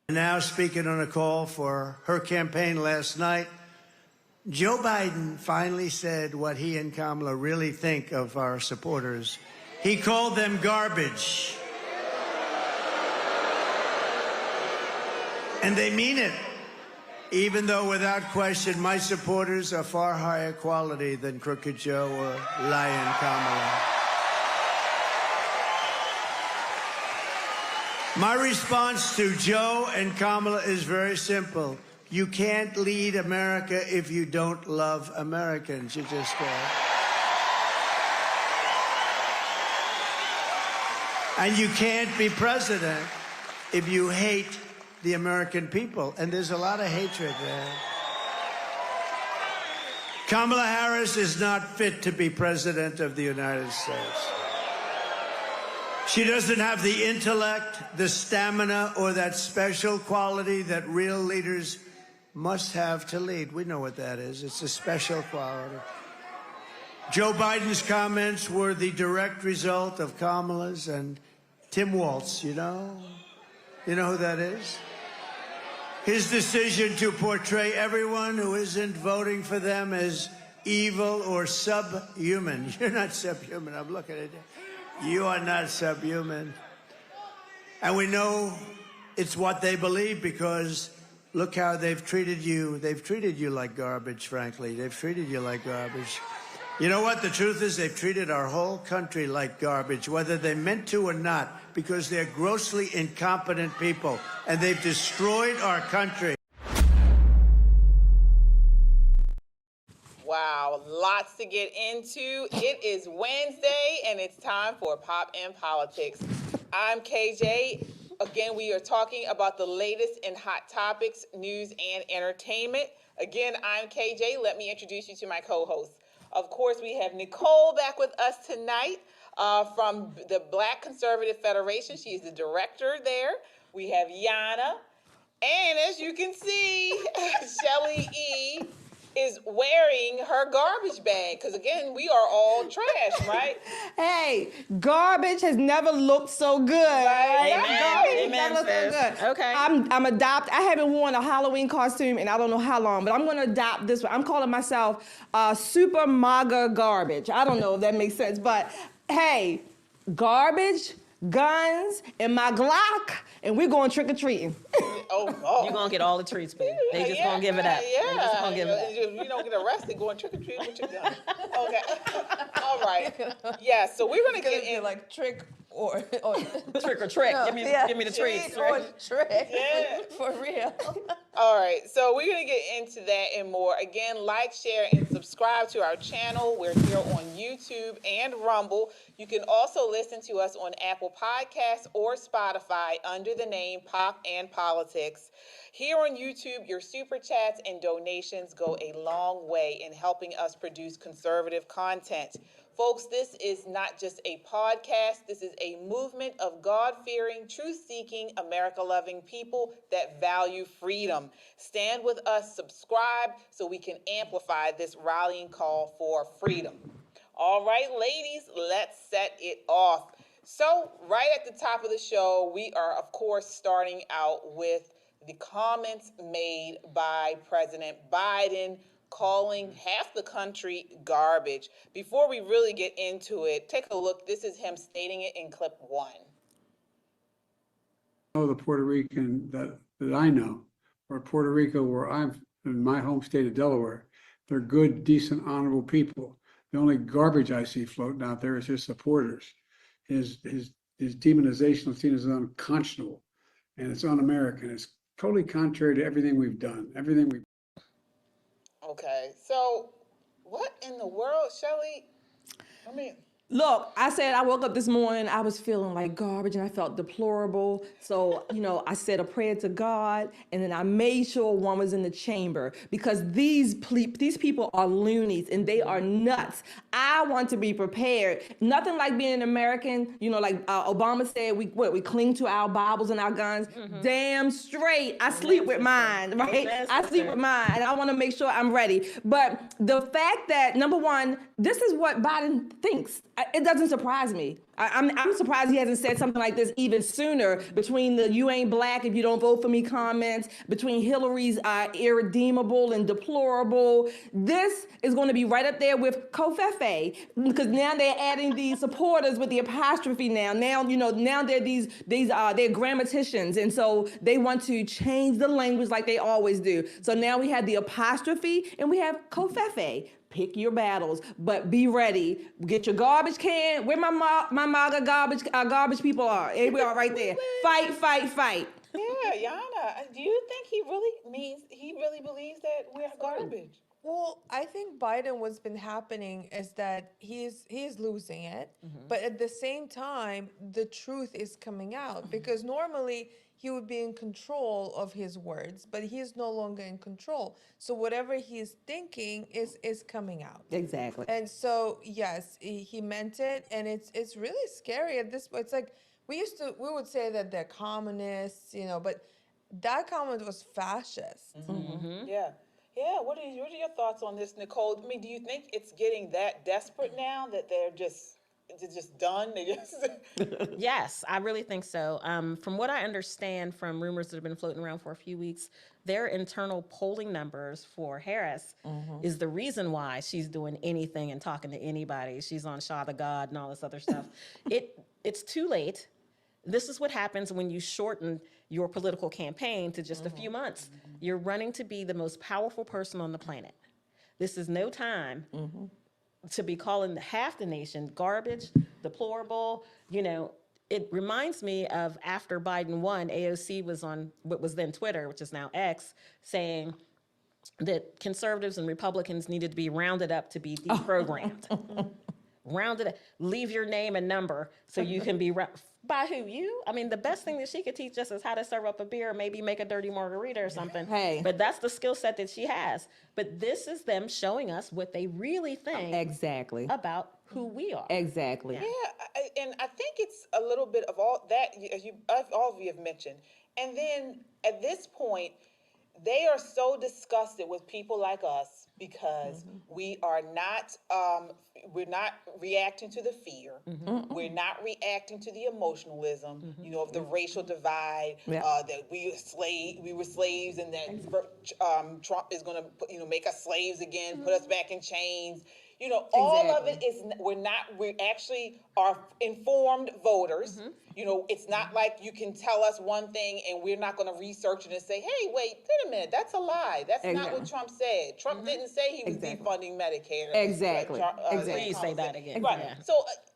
Now speaking on a call for her campaign last night, Joe Biden finally said what he and Kamala really think of our supporters. He called them garbage. And they mean it, even though without question my supporters are far higher quality than Crooked Joe or Lying Kamala. My response to Joe and Kamala is very simple. You can't lead America if you don't love Americans. You just can't. And you can't be president if you hate the American people. And there's a lot of hatred there. Kamala Harris is not fit to be president of the United States. She doesn't have the intellect, the stamina, or that special quality that real leaders must have to lead. We know what that is. It's a special quality. Joe Biden's comments were the direct result of Kamala's and Tim Walz, you know? You know who that is? His decision to portray everyone who isn't voting for them as evil or subhuman. You're not subhuman. I'm looking at you. You are not subhuman. And we know it's what they believe because look how they've treated you. They've treated you like garbage, frankly. They've treated you like garbage. You know what? The truth is they've treated our whole country like garbage, whether they meant to or not, because they're grossly incompetent people, and they've destroyed our country. Wow, lots to get into. It is Wednesday, and it's time for Pop and Politics. I'm KJ. Again, we are talking about the latest in hot topics, news, and entertainment. Again, I'm KJ. Let me introduce you to my co-hosts. Of course, we have Nicole back with us tonight from the Black Conservative Federation. She is the director there. We have Yana. And as you can see, Shelly E. is wearing her garbage bag because again we are all trash, right? Hey, garbage has never looked so good. Right? Amen. Garbage has Amen, never looked so good. Okay. I haven't worn a Halloween costume in I don't know how long, but I'm going to adopt this one. I'm calling myself Super MAGA Garbage. I don't know if that makes sense, but hey, garbage, guns, and my Glock, and we're going trick-or-treating. Oh. You're going to get all the treats, baby. They just going to give it up. Yeah. They just going to give it up. You don't get arrested going trick-or-treating with your gun. Okay. All right. Yeah, so we're going to get in. like trick or Trick or trick. No, give me the treats. Treat or trick. Yeah. For real. All right, so we're going to get into that and more. Again, like, share, and subscribe to our channel. We're here on YouTube and Rumble. You can also listen to us on Apple Podcasts or Spotify under the name Pop and Politics. Here on YouTube, your super chats and donations go a long way in helping us produce conservative content. Folks, this is not just a podcast. This is a movement of God-fearing, truth-seeking, America-loving people that value freedom. Stand with us, subscribe, so we can amplify this rallying call for freedom. All right, ladies, let's set it off. So, right at the top of the show, we are, of course, starting out with the comments made by President Biden, calling half the country garbage. Before we really get into it, take a look. This is him stating it in clip 1. The Puerto Rican that I know, or Puerto Rico, where I'm in my home state of Delaware, they're good, decent, honorable people. The only garbage I see floating out there is his supporters. His demonization is seen as unconscionable, and it's un-American. It's totally contrary to everything we've done, Okay, so what in the world, Shelly? I mean, Look, I said I woke up this morning, I was feeling like garbage and I felt deplorable. So, I said a prayer to God and then I made sure one was in the chamber because these people are loonies and they are nuts. I want to be prepared. Nothing like being an American, like Obama said, we cling to our Bibles and our guns. Mm-hmm. Damn straight. I sleep with mine, right? I sleep with mine and I want to make sure I'm ready. But the fact that, number one, this is what Biden thinks. It doesn't surprise me. I'm surprised he hasn't said something like this even sooner, between the "you ain't black if you don't vote for me" comments, between Hillary's irredeemable and deplorable. This is going to be right up there with Kofefe, because now they're adding these supporters with the apostrophe now. Now they're they're grammaticians, and so they want to change the language like they always do. So now we have the apostrophe and we have Kofefe. Pick your battles, but be ready. Get your garbage can. Where my MAGA garbage people are. Here we are right there. Fight, fight, fight. Yeah, Yana, do you think he really believes that we're garbage? Well, I think Biden, what's been happening is that he's losing it, but at the same time, the truth is coming out, because normally he would be in control of his words, but he is no longer in control. So whatever he's thinking is coming out. Exactly. And so yes, he meant it, and it's really scary at this point. It's like we would say that they're communists, but that comment was fascist. Yeah. Yeah, what are your thoughts on this, Nicole? I mean, do you think it's getting that desperate now that they're just done? They just Yes, I really think so. From what I understand from rumors that have been floating around for a few weeks, their internal polling numbers for Harris is the reason why she's doing anything and talking to anybody. She's on Shah the God and all this other stuff. It's too late. This is what happens when you shorten your political campaign to just a few months. You're running to be the most powerful person on the planet. This is no time to be calling half the nation garbage, deplorable. It reminds me of after Biden won, AOC was on what was then Twitter, which is now X, saying that conservatives and Republicans needed to be rounded up to be deprogrammed. Rounded up, leave your name and number so you can be by who? You? I mean, the best thing that she could teach us is how to serve up a beer, maybe make a dirty margarita or something. Hey. But that's the skill set that she has. But this is them showing us what they really think Exactly. about who we are. Exactly. Yeah, and I think it's a little bit of all that all of you have mentioned. And then at this point, they are so disgusted with people like us because we are not, we're not reacting to the fear. We're not reacting to the emotionalism, of the racial divide, that we were slaves, and that Trump is going to, make us slaves again, put us back in chains. All of it is, we actually are informed voters. It's not like you can tell us one thing and we're not going to research it and say, hey, wait a minute, that's a lie. That's not what Trump said. Trump didn't say he was defunding Medicare. Exactly. Please say that again. Right. Yeah. So,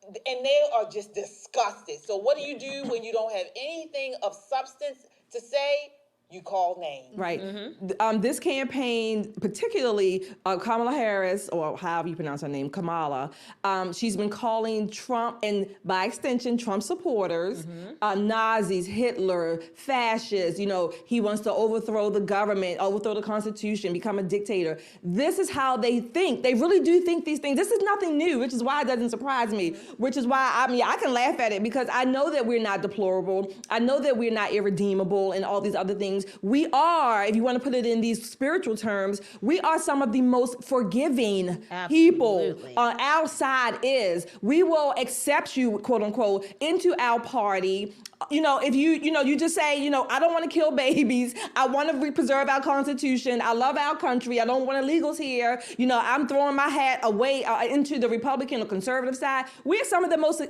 and they are just disgusted. So what do you do when you don't have anything of substance to say? You call names. Right. This campaign, particularly Kamala Harris, or however you pronounce her name, Kamala, she's been calling Trump, and by extension, Trump supporters, Nazis, Hitler, fascists. He wants to overthrow the government, overthrow the Constitution, become a dictator. This is how they think. They really do think these things. This is nothing new, which is why it doesn't surprise me, which is why, I can laugh at it, because I know that we're not deplorable. I know that we're not irredeemable and all these other things. We are, if you want to put it in these spiritual terms, we are some of the most forgiving people. Our side is. We will accept you, quote unquote, into our party. If you just say, I don't want to kill babies. I want to preserve our Constitution. I love our country. I don't want illegals here. I'm throwing my hat away into the Republican or conservative side. We're some of the most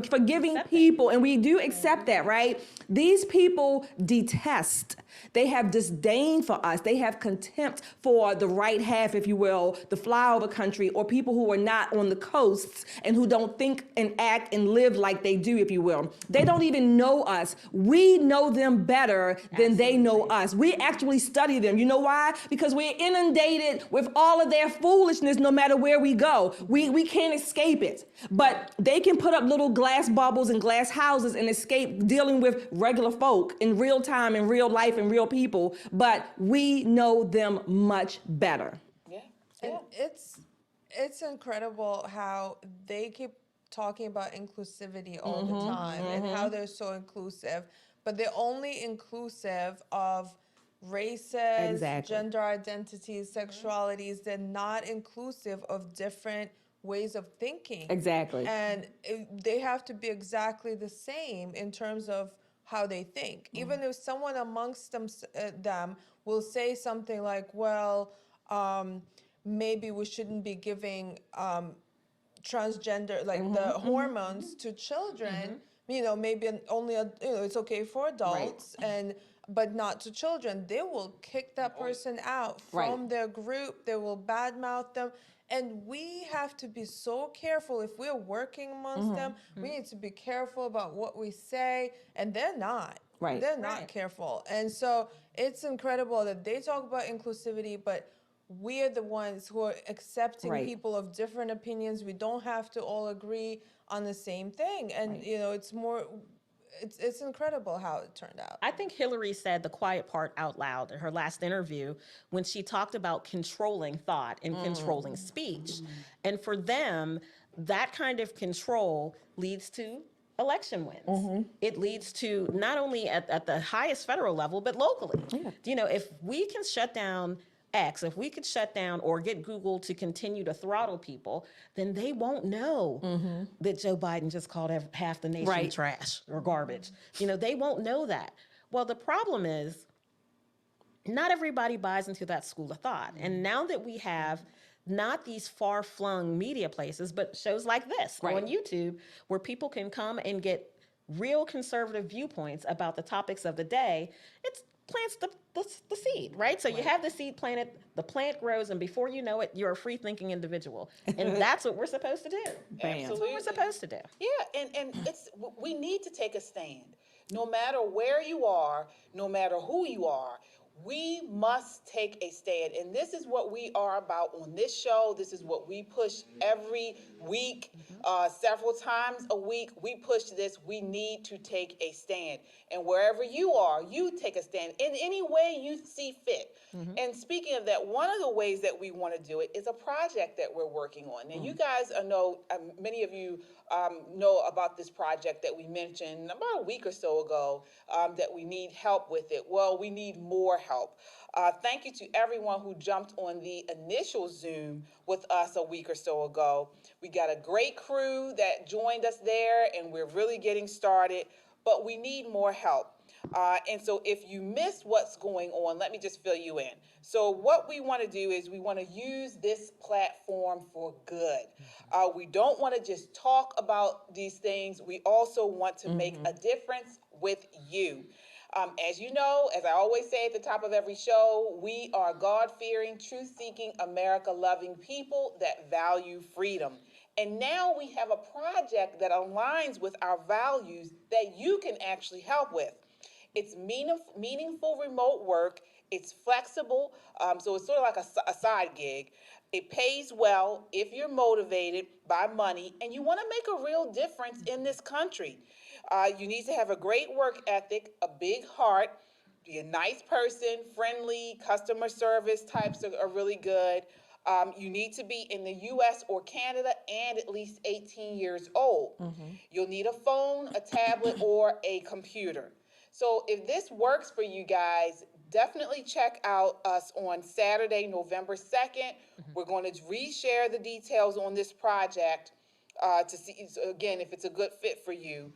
forgiving people, and we do accept that, right? These people detest. They have disdain for us. They have contempt for the right half, if you will, the flower of the country, or people who are not on the coasts and who don't think and act and live like they do, if you will. They don't even know us. We know them better than they know us. We actually study them. You know why? Because we're inundated with all of their foolishness no matter where we go. We can't escape it. But they can put up little glass bubbles and glass houses and escape dealing with regular folk in real time, in real life, and real people, but we know them much better. Yeah. And it's incredible how they keep talking about inclusivity all the time and how they're so inclusive, but they're only inclusive of races, gender identities, sexualities. They're not inclusive of different ways of thinking. Exactly. And they have to be exactly the same in terms of how they think. Even if someone amongst them will say something like, well, maybe we shouldn't be giving transgender, like the hormones to children, you know, maybe only, it's okay for adults but not to children. They will kick that person out from their group. They will badmouth them. And we have to be so careful. If we're working amongst them, we need to be careful about what we say. And they're not. They're not careful. And so it's incredible that they talk about inclusivity, but we are the ones who are accepting people of different opinions. We don't have to all agree on the same thing. And, you know, it's incredible how it turned out. I think Hillary said the quiet part out loud in her last interview when she talked about controlling thought and controlling speech. And for them, that kind of control leads to election wins. It leads to not only at the highest federal level, but locally. You know, if we can shut down X, if we could shut down or get Google to continue to throttle people, then they won't know that Joe Biden just called half the nation trash or garbage. You know, they won't know that. Well, the problem is not everybody buys into that school of thought. And now that we have not these far-flung media places, but shows like this on YouTube, where people can come and get real conservative viewpoints about the topics of the day, it plants the seed, right? So you have the seed planted, the plant grows, and before you know it, you're a free-thinking individual. And that's what we're supposed to do. Absolutely. That's what we're supposed to do. Yeah, and we need to take a stand. No matter where you are, no matter who you are, we must take a stand. And this is what we are about on this show. This is what we push every week, several times a week. We push this. We need to take a stand. And wherever you are, you take a stand in any way you see fit. And speaking of that, one of the ways that we want to do it is a project that we're working on. Now, you guys know, many of you know about this project that we mentioned about a week or so ago, that we need help with it. Well, we need more help. Thank you to everyone who jumped on the initial Zoom with us a week or so ago. We got a great crew that joined us there, and we're really getting started, but we need more help. And so if you missed what's going on, let me just fill you in. So what we want to do is we want to use this platform for good. We don't want to just talk about these things. We also want to make a difference with you. As you know, as I always say at the top of every show, we are God-fearing, truth-seeking, America-loving people that value freedom. And now we have a project that aligns with our values that you can actually help with. It's meaningful remote work. It's flexible, so it's sort of like a side gig. It pays well if you're motivated by money and you want to make a real difference in this country. You need to have a great work ethic, a big heart, be a nice person, friendly, customer service types are really good. You need to be in the U.S. or Canada and at least 18 years old. You'll need a phone, a tablet, or a computer. So if this works for you guys, definitely check out us on Saturday, November 2nd. We're going to reshare the details on this project to see, again, if it's a good fit for you.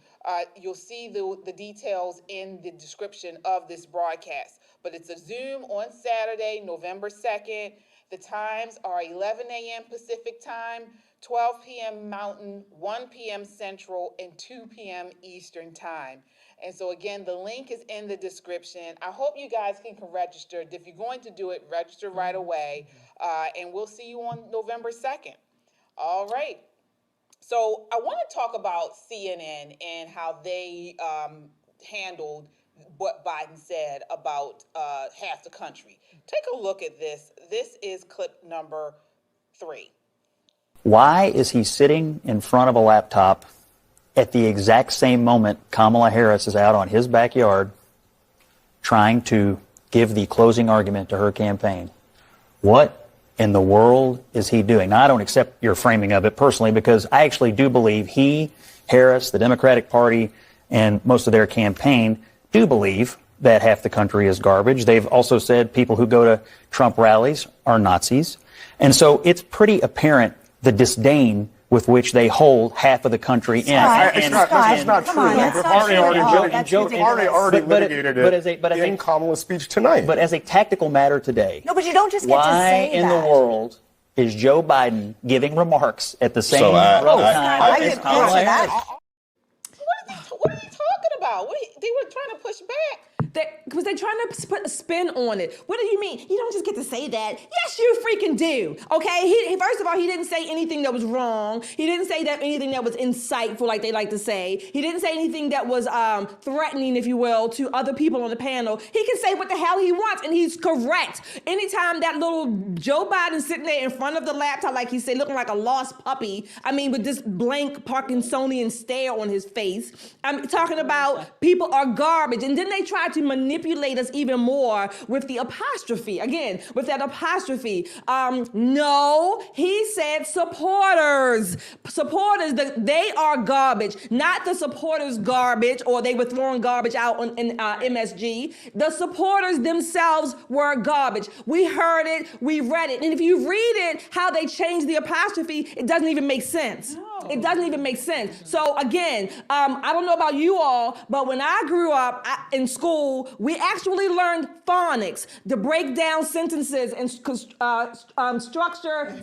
You'll see the details in the description of this broadcast. But it's a Zoom on Saturday, November 2nd. The times are 11 a.m. Pacific time, 12 p.m. Mountain, 1 p.m. Central, and 2 p.m. Eastern time. And so again, the link is in the description. I hope you guys can register. If you're going to do it, register right away. And we'll see you on November 2nd. All right. So I want to talk about CNN and how they handled what Biden said about half the country. Take a look at this. This is clip number 3. Why is he sitting in front of a laptop at the exact same moment Kamala Harris is out on his backyard trying to give the closing argument to her campaign? What in the world is he doing? Now, I don't accept your framing of it personally because I actually do believe he, Harris, the Democratic Party, and most of their campaign do believe that half the country is garbage. They've also said people who go to Trump rallies are Nazis. And so it's pretty apparent the disdain with which they hold half of the country in. It's not true. We've already litigated it in Kamala's speech tonight. But as a tactical matter today, No, but you don't just get to why say in that. the world is Joe Biden giving remarks at the same So time I as can Kamala answer Harris? that. What are you talking about? They were trying to push back. Because they're trying to put a spin on it. What do you mean? You don't just get to say that. Yes, you freaking do. Okay? He first of all, he didn't say anything that was wrong. He didn't say anything that was insightful, like they like to say. He didn't say anything that was threatening, if you will, to other people on the panel. He can say what the hell he wants, and he's correct. Anytime that little Joe Biden sitting there in front of the laptop, like he said, looking like a lost puppy, I mean, with this blank Parkinsonian stare on his face, I'm talking about people are garbage. And then they try to manipulate us even more with the apostrophe. Again, with that apostrophe. No, he said supporters. Supporters, they are garbage, not the supporters garbage, or they were throwing garbage out in MSG. The supporters themselves were garbage. We heard it, we read it. And if you read it, how they changed the apostrophe, it doesn't even make sense. It doesn't even make sense. So again, I don't know about you all, but when I grew up in school, we actually learned phonics to break down sentences and structure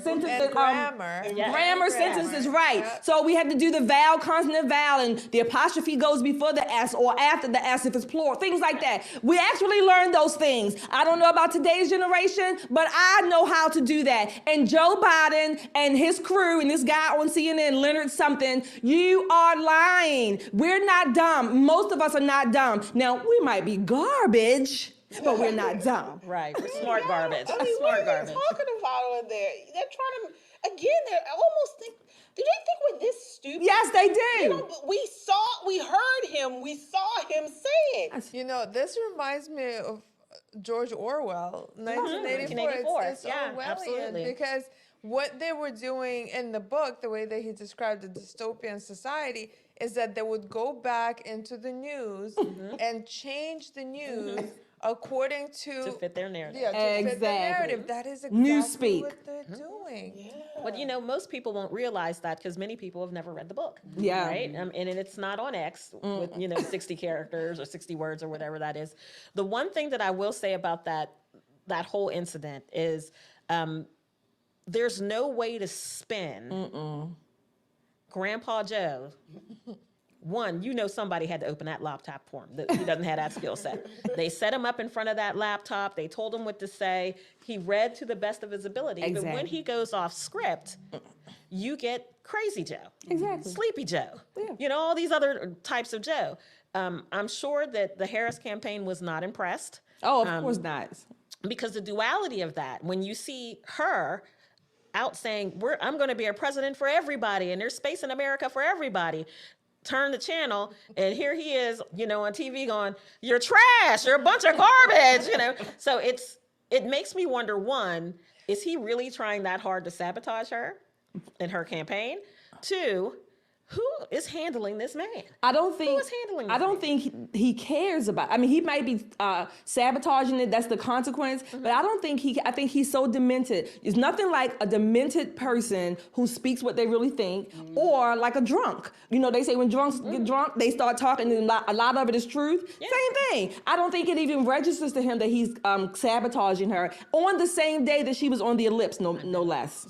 sentences. And grammar. Grammar sentences, right. Yep. So we had to do the vowel, consonant, vowel, and the apostrophe goes before the S or after the S if it's plural, things like that. We actually learned those things. I don't know about today's generation, but I know how to do that. And Joe Biden and his crew and this guy on CNN, Leonard something, you are lying. We're not dumb. Most of us are not dumb. Now, we might be garbage, but we're not dumb. Right, we're smart garbage. I mean, Smart what are they garbage. talking about over there? They're trying to, again, they're almost think, do they think we're this stupid? Yes, they do. You know, we heard him, we saw him say it. You know, this reminds me of George Orwell, 1984. It's Yeah, Orwellian absolutely. because what they were doing in the book, the way that he described the dystopian society, is that they would go back into the news and change the news according to fit their narrative. Yeah, to fit their narrative. That is exactly what they're doing. Yeah. But you know, most people won't realize that because many people have never read the book. Yeah. Right? And it's not on X with, 60 characters or 60 words or whatever that is. The one thing that I will say about that whole incident is there's no way to spin Grandpa Joe. One, somebody had to open that laptop for him. He doesn't have that skill set. They set him up in front of that laptop. They told him what to say. He read to the best of his ability. Exactly. But when he goes off script, you get Crazy Joe. Exactly. Sleepy Joe. Yeah. All these other types of Joe. I'm sure that the Harris campaign was not impressed. Oh, of course not. Because the duality of that, when you see her out saying, I'm going to be a president for everybody, and there's space in America for everybody. Turn the channel, and here he is, on TV going, "You're trash. You're a bunch of garbage." So it makes me wonder: one, is he really trying that hard to sabotage her in her campaign? Two, who is handling this man? I don't think. Who is handling this I don't man? think he cares about. I mean, he might be sabotaging it. That's the consequence. But I don't think he. I think he's so demented. It's nothing like a demented person who speaks what they really think, or like a drunk. They say when drunks get drunk, they start talking, and a lot of it is truth. Yeah. Same thing. I don't think it even registers to him that he's sabotaging her on the same day that she was on the ellipse, no less.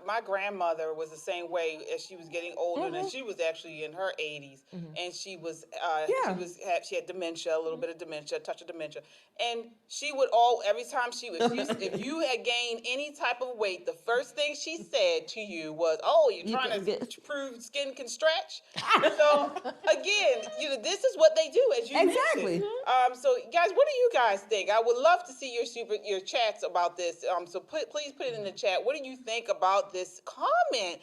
My grandmother was the same way as she was getting older, and she was actually in her 80s, and she had dementia, a little bit of dementia, a touch of dementia, and she would every time if you had gained any type of weight, the first thing she said to you was, "Oh, you're trying to prove skin can stretch." So again, this is what they do, as you Exactly. mentioned. So guys, what do you guys think? I would love to see your chats about this. So please put it in the chat. What do you think about this comment?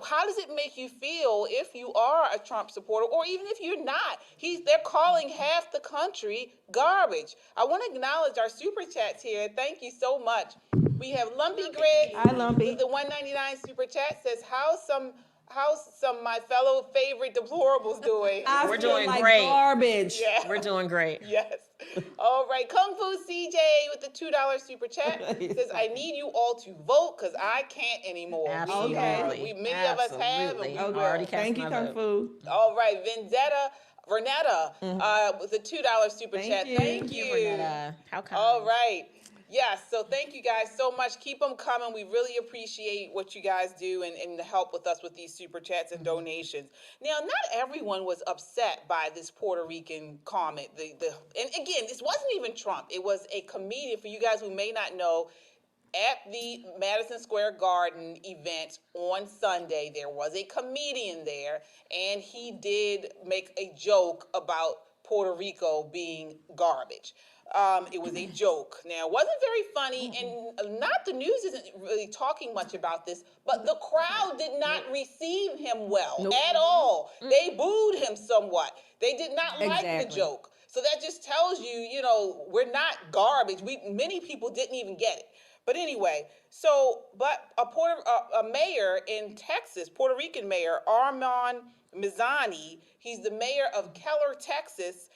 How does it make you feel if you are a Trump supporter, or even if you're not? They're calling half the country garbage. I want to acknowledge our super chats here. Thank you so much. We have Lumpy Greg. Hi, Lumpy. The $1.99 super chat says, how's some of my fellow favorite deplorables doing? We're feel doing like great. Garbage. Yeah. We're doing great. Yes. All right. Kung Fu CJ with the $2 super chat says, I need you all to vote because I can't anymore. Absolutely. Many of us have, and Absolutely. we I will. already cast Thank you, my Kung vote. Fu. All right. Vernetta with the $2 super chat. you. Thank you. Renetta. How kind. All right. Yes, so thank you guys so much. Keep them coming. We really appreciate what you guys do and the help with us with these super chats and donations. Now, not everyone was upset by this Puerto Rican comment. And again, this wasn't even Trump. It was a comedian. For you guys who may not know, at the Madison Square Garden event on Sunday, there was a comedian there, and he did make a joke about Puerto Rico being garbage. It was a joke. Now, it wasn't very funny, and not the news isn't really talking much about this, but the crowd did not receive him well at all. They booed him somewhat. They did not like the joke. So that just tells you, we're not garbage. Many people didn't even get it. But anyway, but a mayor in Texas, Puerto Rican mayor, Armand Mizani, he's the mayor of Keller, Texas,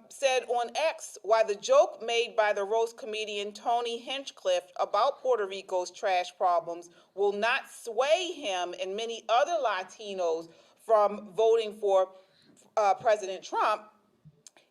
said on X why the joke made by the roast comedian Tony Hinchcliffe about Puerto Rico's trash problems will not sway him and many other Latinos from voting for President Trump.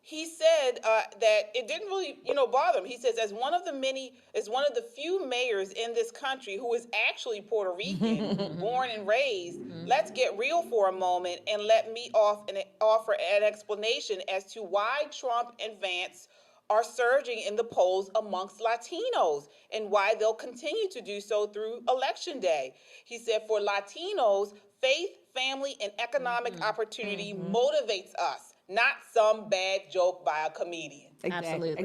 He said that it didn't really, bother him. He says, as one of the few mayors in this country who is actually Puerto Rican, born and raised, let's get real for a moment and let me offer an explanation as to why Trump and Vance are surging in the polls amongst Latinos and why they'll continue to do so through Election Day. He said, for Latinos, faith, family, and economic opportunity motivates us, not some bad joke by a comedian. Exactly.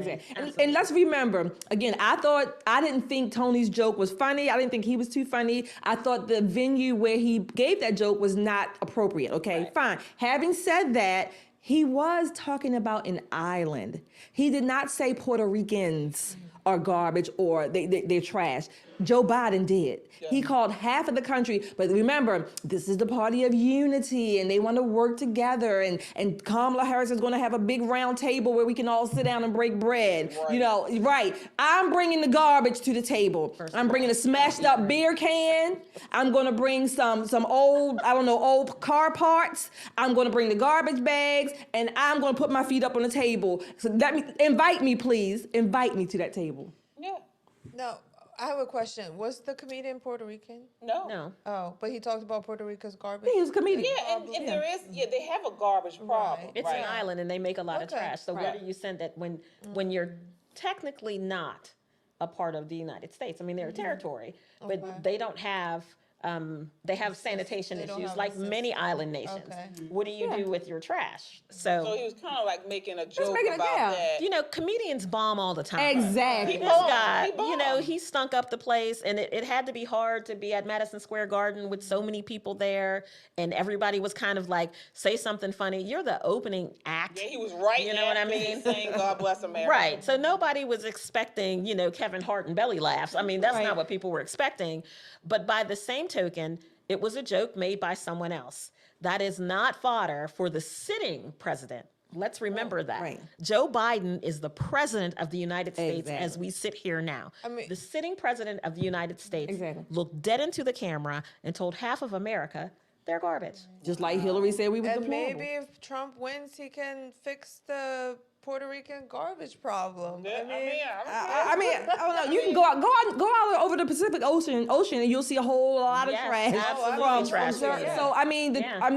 And let's remember, again, I didn't think Tony's joke was funny. I didn't think he was too funny. I thought the venue where he gave that joke was not appropriate. Okay, fine. Having said that, he was talking about an island. He did not say Puerto Ricans are garbage or they're trash. Joe Biden did. Yeah. He called half of the country, but remember, this is the party of unity and they want to work together, and Kamala Harris is going to have a big round table where we can all sit down and break bread. Right. I'm bringing the garbage to the table. I'm bringing a smashed up beer can. I'm going to bring some old car parts. I'm going to bring the garbage bags, and I'm going to put my feet up on the table. So invite me, please. Invite me to that table. Yeah. No. I have a question. Was the comedian Puerto Rican? No. Oh, but he talked about Puerto Rico's garbage? He was a comedian. Yeah, and there is, they have a garbage problem. It's an island and they make a lot of trash. So where do you send that when you're technically not a part of the United States? I mean, they're a territory, but they don't have... they have sanitation issues like many island nations. What do you do with your trash? So he was kind of like making a joke about that. Comedians bomb all the time. Exactly. This guy, he stunk up the place, and it had to be hard to be at Madison Square Garden with so many people there, and everybody was kind of like, say something funny. You're the opening act. Yeah, he was right. You know what I mean? Saying God bless America. Right. So nobody was expecting, Kevin Hart and belly laughs. I mean, that's not what people were expecting. But by the same token, it was a joke made by someone else. That is not fodder for the sitting president. Let's remember that. Right. Joe Biden is the president of the United States as we sit here now. I mean, the sitting president of the United States looked dead into the camera and told half of America they're garbage. Just like Hillary said we were deplorable. And maybe if Trump wins, he can fix the Puerto Rican garbage problem. I don't know. You can go out over the Pacific Ocean, and you'll see a whole lot of trash. Absolutely trash. So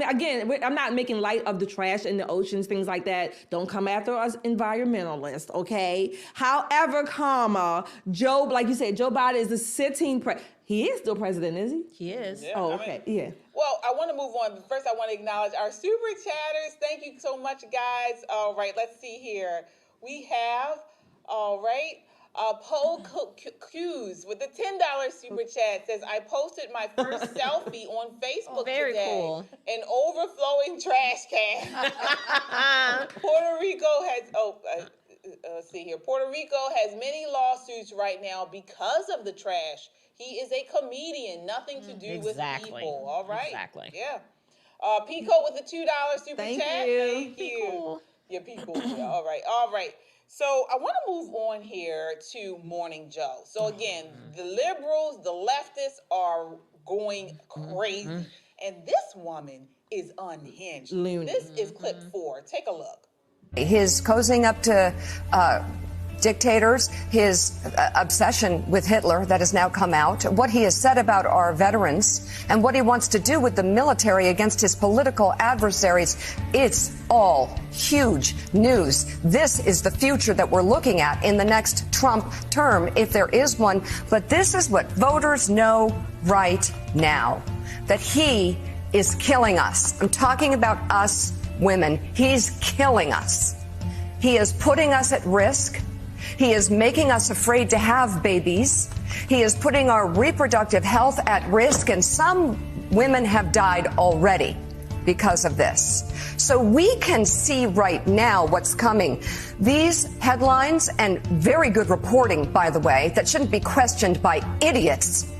again, I'm not making light of the trash in the oceans, things like that. Don't come after us environmentalists, okay? However, Joe, like you said, Joe Biden is the sitting president. He is still president, is he? He is. Yeah, oh, okay. Yeah. Well, I want to move on, but first I want to acknowledge our super chatters. Thank you so much, guys. All right, let's see here. We have, Poe Q's with the $10 super chat says, I posted my first selfie on Facebook very today. Cool. An overflowing trash can. Puerto Rico has, let's see here. Puerto Rico has many lawsuits right now because of the trash He is a comedian, nothing to do with people. All right. Exactly. Yeah. Pico with the $2 super Thank chat. you. Thank you. Yeah, people. Yeah, all right. All right. So I want to move on here to Morning Joe. So again, the liberals, the leftists are going crazy. And this woman is unhinged. Loony. This is clip 4. Take a look. His cozying up to dictators, his obsession with Hitler that has now come out, what he has said about our veterans, and what he wants to do with the military against his political adversaries. It's all huge news. This is the future that we're looking at in the next Trump term, if there is one. But this is what voters know right now, that he is killing us. I'm talking about us women. He's killing us. He is putting us at risk. He is making us afraid to have babies. He is putting our reproductive health at risk, and some women have died already because of this. So we can see right now what's coming. These headlines, and very good reporting, by the way, that shouldn't be questioned by idiots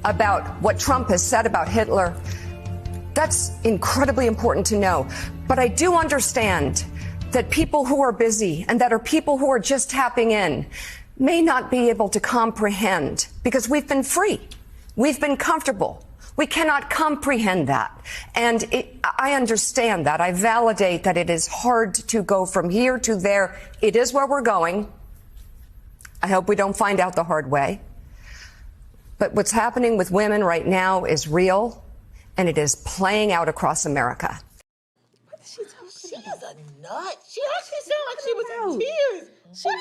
about what Trump has said about Hitler. That's incredibly important to know. But I do understand that people who are busy and that are people who are just tapping in may not be able to comprehend, because we've been free. We've been comfortable. We cannot comprehend that. And I understand that. I validate that it is hard to go from here to there. It is where we're going. I hope we don't find out the hard way. But what's happening with women right now is real, and it is playing out across America. She is a nut. She actually sounded like she was in tears. She was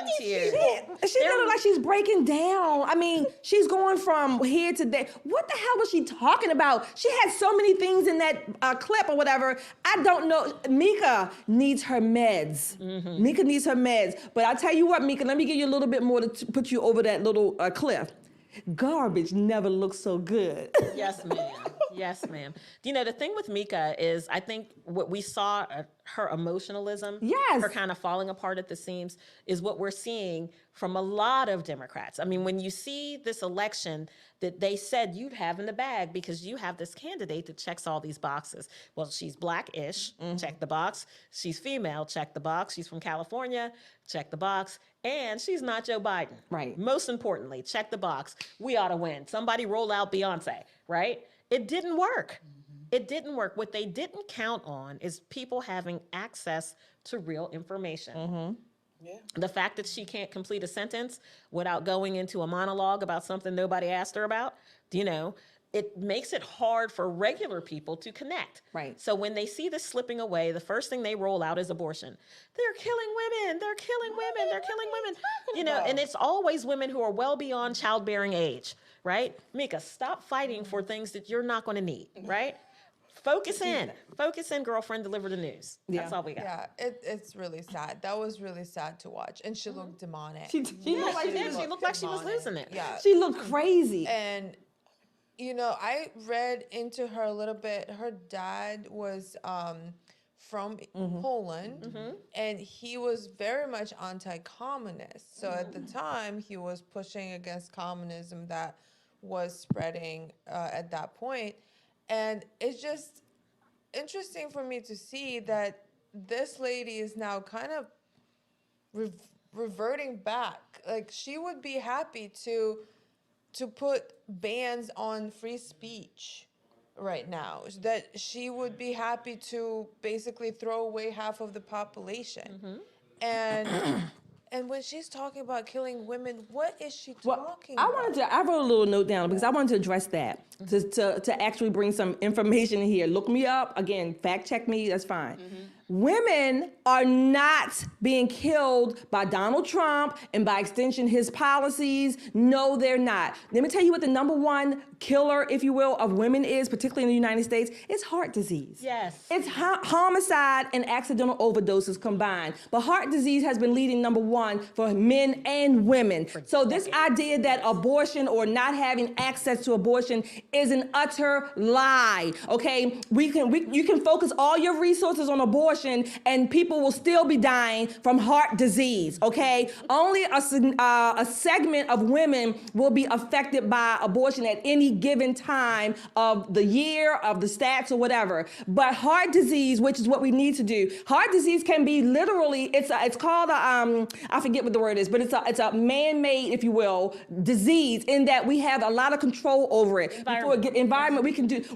in tears. She looked like she's breaking down. I mean, she's going from here to there. What the hell was she talking about? She had so many things in that clip or whatever. I don't know. Mika needs her meds. Mika needs her meds. But I tell you what, Mika, let me give you a little bit more to put you over that little cliff. Garbage never looks so good. Yes, ma'am. Yes, ma'am. You know, the thing with Mika is, I think what we saw, her emotionalism, her kind of falling apart at the seams, is what we're seeing from a lot of Democrats. I mean, when you see this election that they said you'd have in the bag because you have this candidate that checks all these boxes. Well, she's Black-ish, check the box. She's female, check the box. She's from California, check the box. And she's not Joe Biden. Right. Most importantly, check the box. We ought to win. Somebody roll out Beyonce, right? It didn't work. It didn't work. What they didn't count on is people having access to real information. Yeah. The fact that she can't complete a sentence without going into a monologue about something nobody asked her about, you know, it makes it hard for regular people to connect. Right. So when they see this slipping away, the first thing they roll out is abortion. They're killing women. They're killing women. They're killing women. You know, and it's always women who are well beyond childbearing age, right? Mika, stop fighting for things that you're not going to need, right? Focus in. Focus in, girlfriend. Deliver the news. That's all we got. Yeah, it's really sad. That was really sad to watch. And she looked demonic. She looked like She looked like she was losing it. Yeah. She looked crazy. And, you know, I read into her a little bit. Her dad was from Poland, and he was very much anti-communist. So at the time, he was pushing against communism that was spreading at that point. And it's just interesting for me to see that this lady is now kind of reverting back. Like, she would be happy to put bans on free speech right now. That she would be happy to basically throw away half of the population. And when she's talking about killing women, what is she talking about? I wrote a little note down because I wanted to address that, to actually bring some information in here. Look me up. Again, fact check me, that's fine. Women are not being killed by Donald Trump and by extension his policies. No, they're not. Let me tell you what the number one killer, if you will, of women is, particularly in the United States. It's heart disease. Yes. It's homicide and accidental overdoses combined. But heart disease has been leading number one for men and women. So this idea that abortion or not having access to abortion is an utter lie. Okay, you can focus all your resources on abortion, abortion, and people will still be dying from heart disease, okay? Only a segment of women will be affected by abortion at any given time of the year, of the stats or whatever. But heart disease, which is what we need to do, heart disease can be literally, it's called I forget what the word is, but it's a man-made, if you will, disease, in that we have a lot of control over it. Environment,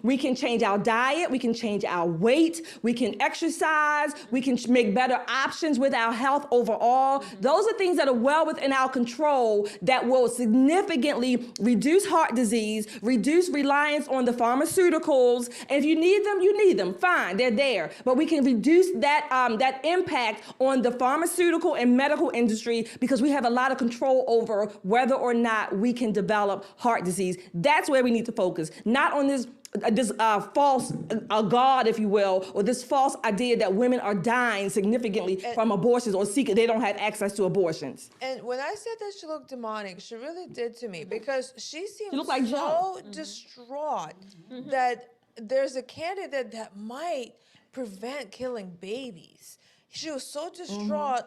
we can change our diet, we can change our weight, we can exercise, we can make better options with our health overall. Those are things that are well within our control that will significantly reduce heart disease, reduce reliance on the pharmaceuticals. And if you need them, you need them. Fine, they're there. But we can reduce that impact on the pharmaceutical and medical industry because we have a lot of control over whether or not we can develop heart disease. That's where we need to focus, not on this false God, if you will, or this false idea that women are dying significantly from abortions or they don't have access to abortions. And when I said that she looked demonic, she really did to me, because she seemed like so distraught that there's a candidate that might prevent killing babies. She was so distraught,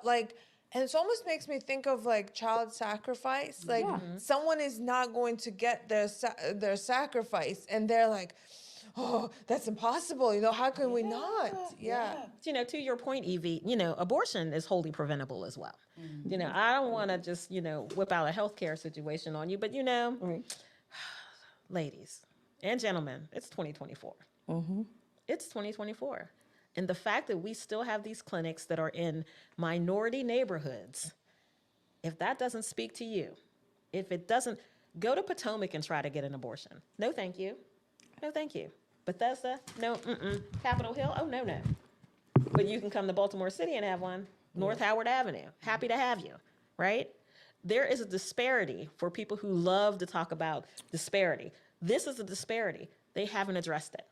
and it almost makes me think of like child sacrifice. Like someone is not going to get their sacrifice, and they're like, "Oh, that's impossible. How can we not?" Yeah. To your point, Evie, abortion is wholly preventable as well. I don't want to just whip out a healthcare situation on you, but ladies and gentlemen, it's 2024. It's 2024. And the fact that we still have these clinics that are in minority neighborhoods, if that doesn't speak to you, if it doesn't, go to Potomac and try to get an abortion. No, thank you. No, thank you. Bethesda, no, Capitol Hill, oh, no. But you can come to Baltimore City and have one. North Howard Avenue, happy to have you, right? There is a disparity for people who love to talk about disparity. This is a disparity. They haven't addressed it.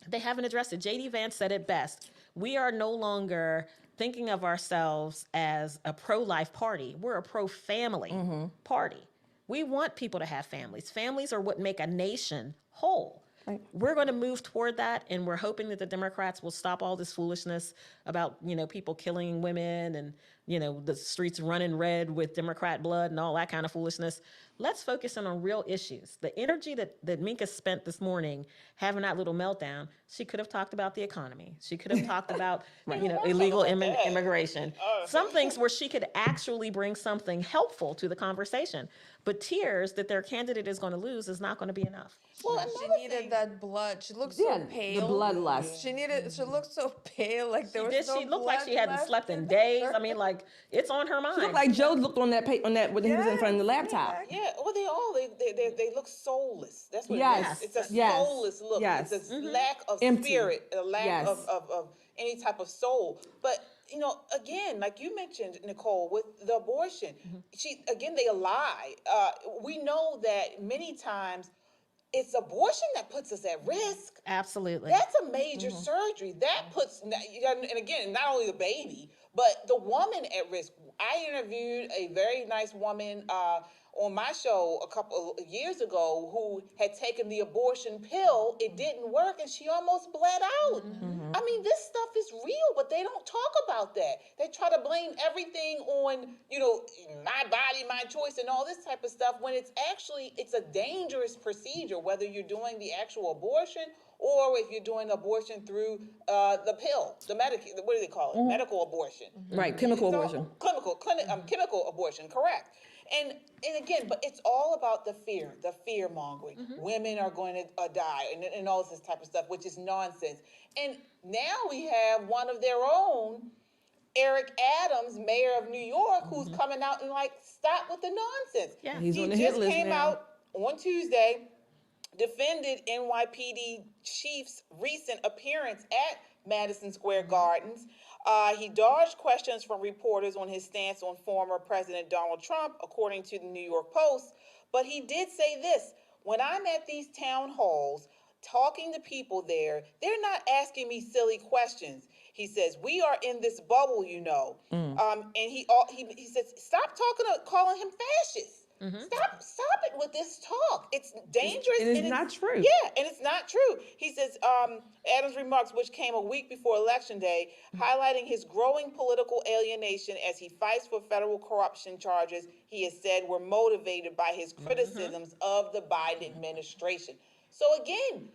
They haven't addressed it. J.D. Vance said it best. We are no longer thinking of ourselves as a pro-life party. We're a pro-family party. We want people to have families. Families are what make a nation whole. Right. We're going to move toward that, and we're hoping that the Democrats will stop all this foolishness about, people killing women and, the streets running red with Democrat blood and all that kind of foolishness. Let's focus on real issues. The energy that Mika spent this morning having that little meltdown, she could have talked about the economy. She could have talked about, illegal immigration. Some things where she could actually bring something helpful to the conversation. But tears that their candidate is going to lose is not going to be enough. Well, she needed that blood. She looked so pale. The bloodlust. She looked so pale, like there was no She looked blood like she hadn't left slept in days. I mean, it's on her mind. She looked like Joe looked on that when he was in front of the laptop. Yeah, well, they look soulless. That's what it is. It's a soulless look. Yes. It's a lack of spirit, a lack of any type of soul. But again, like you mentioned, Nicole, with the abortion, they lie. We know that many times it's abortion that puts us at risk. Absolutely. That's a major surgery. That puts, and again, not only the baby, but the woman at risk. I interviewed a very nice woman on my show a couple of years ago who had taken the abortion pill. It didn't work, and she almost bled out. I mean, this stuff is real, but they don't talk about that. They try to blame everything on, my body, my choice, and all this type of stuff, when it's a dangerous procedure, whether you're doing the actual abortion or if you're doing abortion through the pill, what do they call it? Medical abortion. Right, chemical abortion. Chemical abortion, correct. And again, but it's all about the fear mongering. Women are going to die and all this type of stuff, which is nonsense. And now we have one of their own, Eric Adams, mayor of New York, who's coming out and stop with the nonsense. Yeah, he's he on the hit list came now. out on Tuesday, defended NYPD chief's recent appearance at Madison Square Gardens. He dodged questions from reporters on his stance on former President Donald Trump, according to the New York Post. But he did say this: when I'm at these town halls talking to people there, they're not asking me silly questions. He says, we are in this bubble, And he says, stop calling him fascist. Stop it with this talk. It's dangerous. And it's not true. Yeah, and it's not true. He says, Adams' remarks, which came a week before Election Day, highlighting his growing political alienation as he fights for federal corruption charges he has said were motivated by his criticisms of the Biden administration. So again,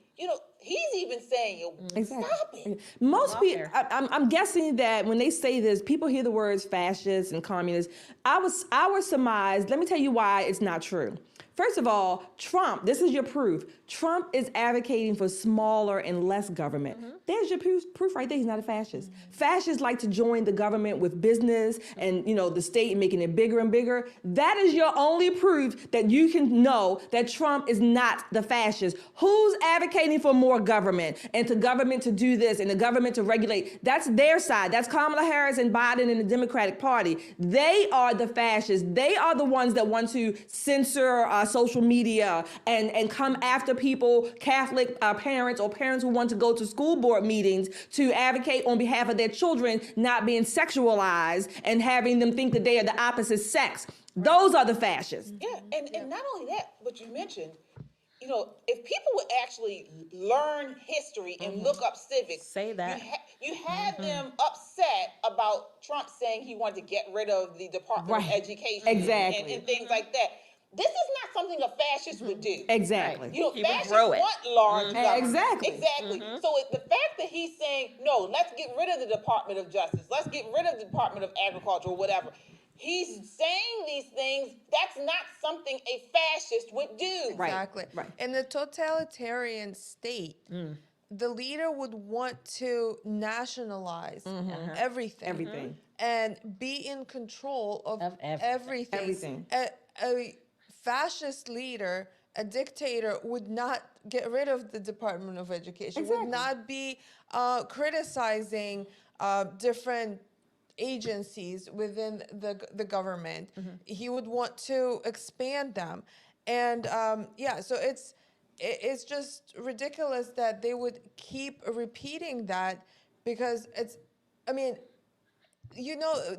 he's even saying, stop it. Most people, I'm guessing that when they say this, people hear the words fascist and communist. I would surmise, let me tell you why it's not true. First of all, Trump, this is your proof. Trump is advocating for smaller and less government. There's your proof right there. He's not a fascist. Fascists like to join the government with business and, the state and making it bigger and bigger. That is your only proof that you can know that Trump is not the fascist. Who's advocating for more government and the government to do this and the government to regulate? That's their side. That's Kamala Harris and Biden and the Democratic Party. They are the fascists. They are the ones that want to censor social media and come after people, Catholic parents or parents who want to go to school board meetings to advocate on behalf of their children not being sexualized and having them think that they are the opposite sex. Those are the fascists. Yeah, and not only that, but you mentioned, if people would actually learn history and look up civics, say that you had them upset about Trump saying he wanted to get rid of the Department of Education and things like that. This is not something a fascist would do. Exactly. Fascists want large government. Exactly. So the fact that he's saying, no, let's get rid of the Department of Justice, let's get rid of the Department of Agriculture or whatever. He's saying these things, that's not something a fascist would do. Exactly. Right. In a totalitarian state, the leader would want to nationalize everything. And be in control of everything. A fascist leader, a dictator, would not get rid of the Department of Education, would not be criticizing different agencies within the government. He would want to expand them. And so it's just ridiculous that they would keep repeating that, because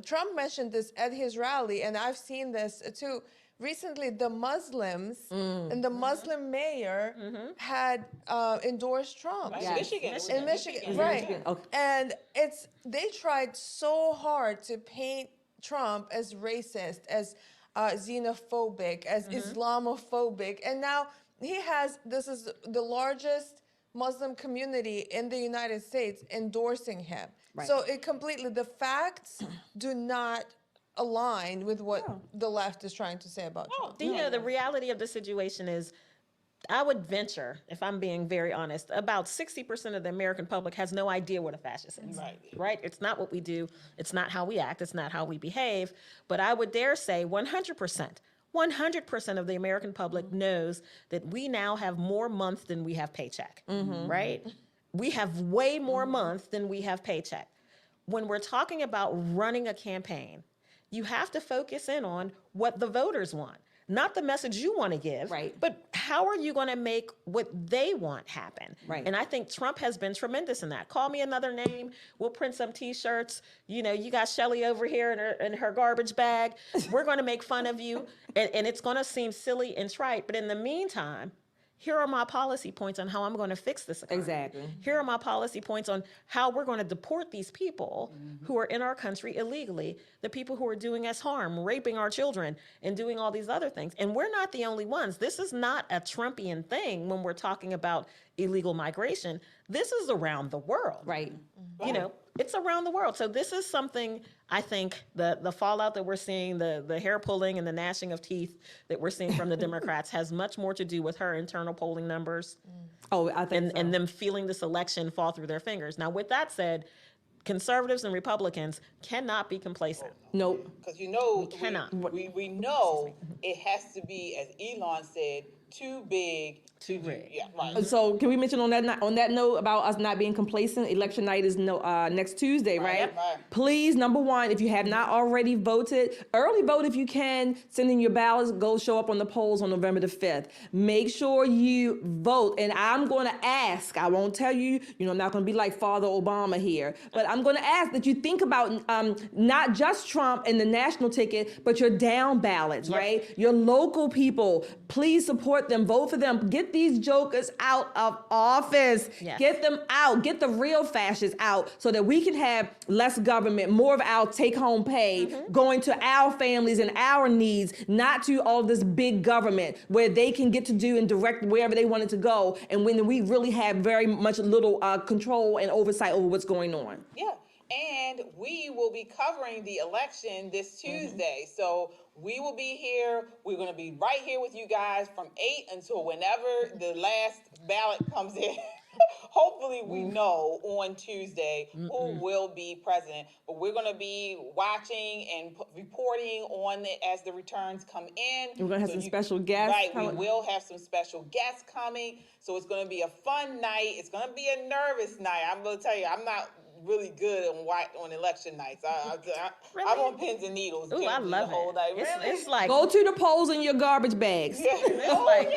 Trump mentioned this at his rally, and I've seen this too. Recently, the Muslims and the Muslim mayor had endorsed Trump. In Michigan, right. Okay. And they tried so hard to paint Trump as racist, as xenophobic, as Islamophobic. And now this is the largest Muslim community in the United States endorsing him. Right. So the facts do not align with what the left is trying to say about Trump. The reality of the situation is, I would venture, if I'm being very honest, about 60% of the American public has no idea what a fascist is. Right? It's not what we do. It's not how we act. It's not how we behave. But I would dare say 100% of the American public knows that we now have more month than we have paycheck. Right? We have way more month than we have paycheck. When we're talking about running a campaign, you have to focus in on what the voters want, not the message you want to give, but how are you going to make what they want happen? Right. And I think Trump has been tremendous in that. Call me another name. We'll print some T-shirts. You got Shelley over here in her garbage bag. We're going to make fun of you. And it's going to seem silly and trite. But in the meantime, here are my policy points on how I'm going to fix this economy. Exactly. Here are my policy points on how we're going to deport these people who are in our country illegally, the people who are doing us harm, raping our children, and doing all these other things. And we're not the only ones. This is not a Trumpian thing when we're talking about illegal migration. This is around the world. Right. It's around the world. So this is something, I think, the fallout that we're seeing, the hair pulling and the gnashing of teeth that we're seeing from the Democrats has much more to do with her internal polling numbers. I think and them feeling this election fall through their fingers. Now, with that said, conservatives and Republicans cannot be complacent. Nope. Because we know it has to be, as Elon said, too big. Too big. Yeah, right. So can we mention on that note about us not being complacent? Election night is next Tuesday, right? Right. Please, number one, if you have not already voted, early vote if you can. Send in your ballots. Go show up on the polls on November the 5th. Make sure you vote. And I'm going to ask. I won't tell you. I'm not going to be like Father Obama here, but I'm going to ask that you think about not just Trump and the national ticket, but your down ballots, right? Your local people. Please support them. Vote for them. Get these jokers out of office. Yes. Get them out. Get the real fascists out so that we can have less government, more of our take-home pay going to our families and our needs, not to all this big government where they can get to do and direct wherever they want it to go, and when we really have very much little control and oversight over what's going on. Yeah. And we will be covering the election this Tuesday. So we will be here. We're going to be right here with you guys from 8 until whenever the last ballot comes in. Hopefully we know on Tuesday who will be president. But we're going to be watching and reporting on it as the returns come in. We're going to have some special guests. Right, we will have some special guests coming. So it's going to be a fun night. It's going to be a nervous night. I'm going to tell you, I'm not really good on election nights. I'm on pins and needles. Ooh, I love it. It's like go to the polls in your garbage bags. It's like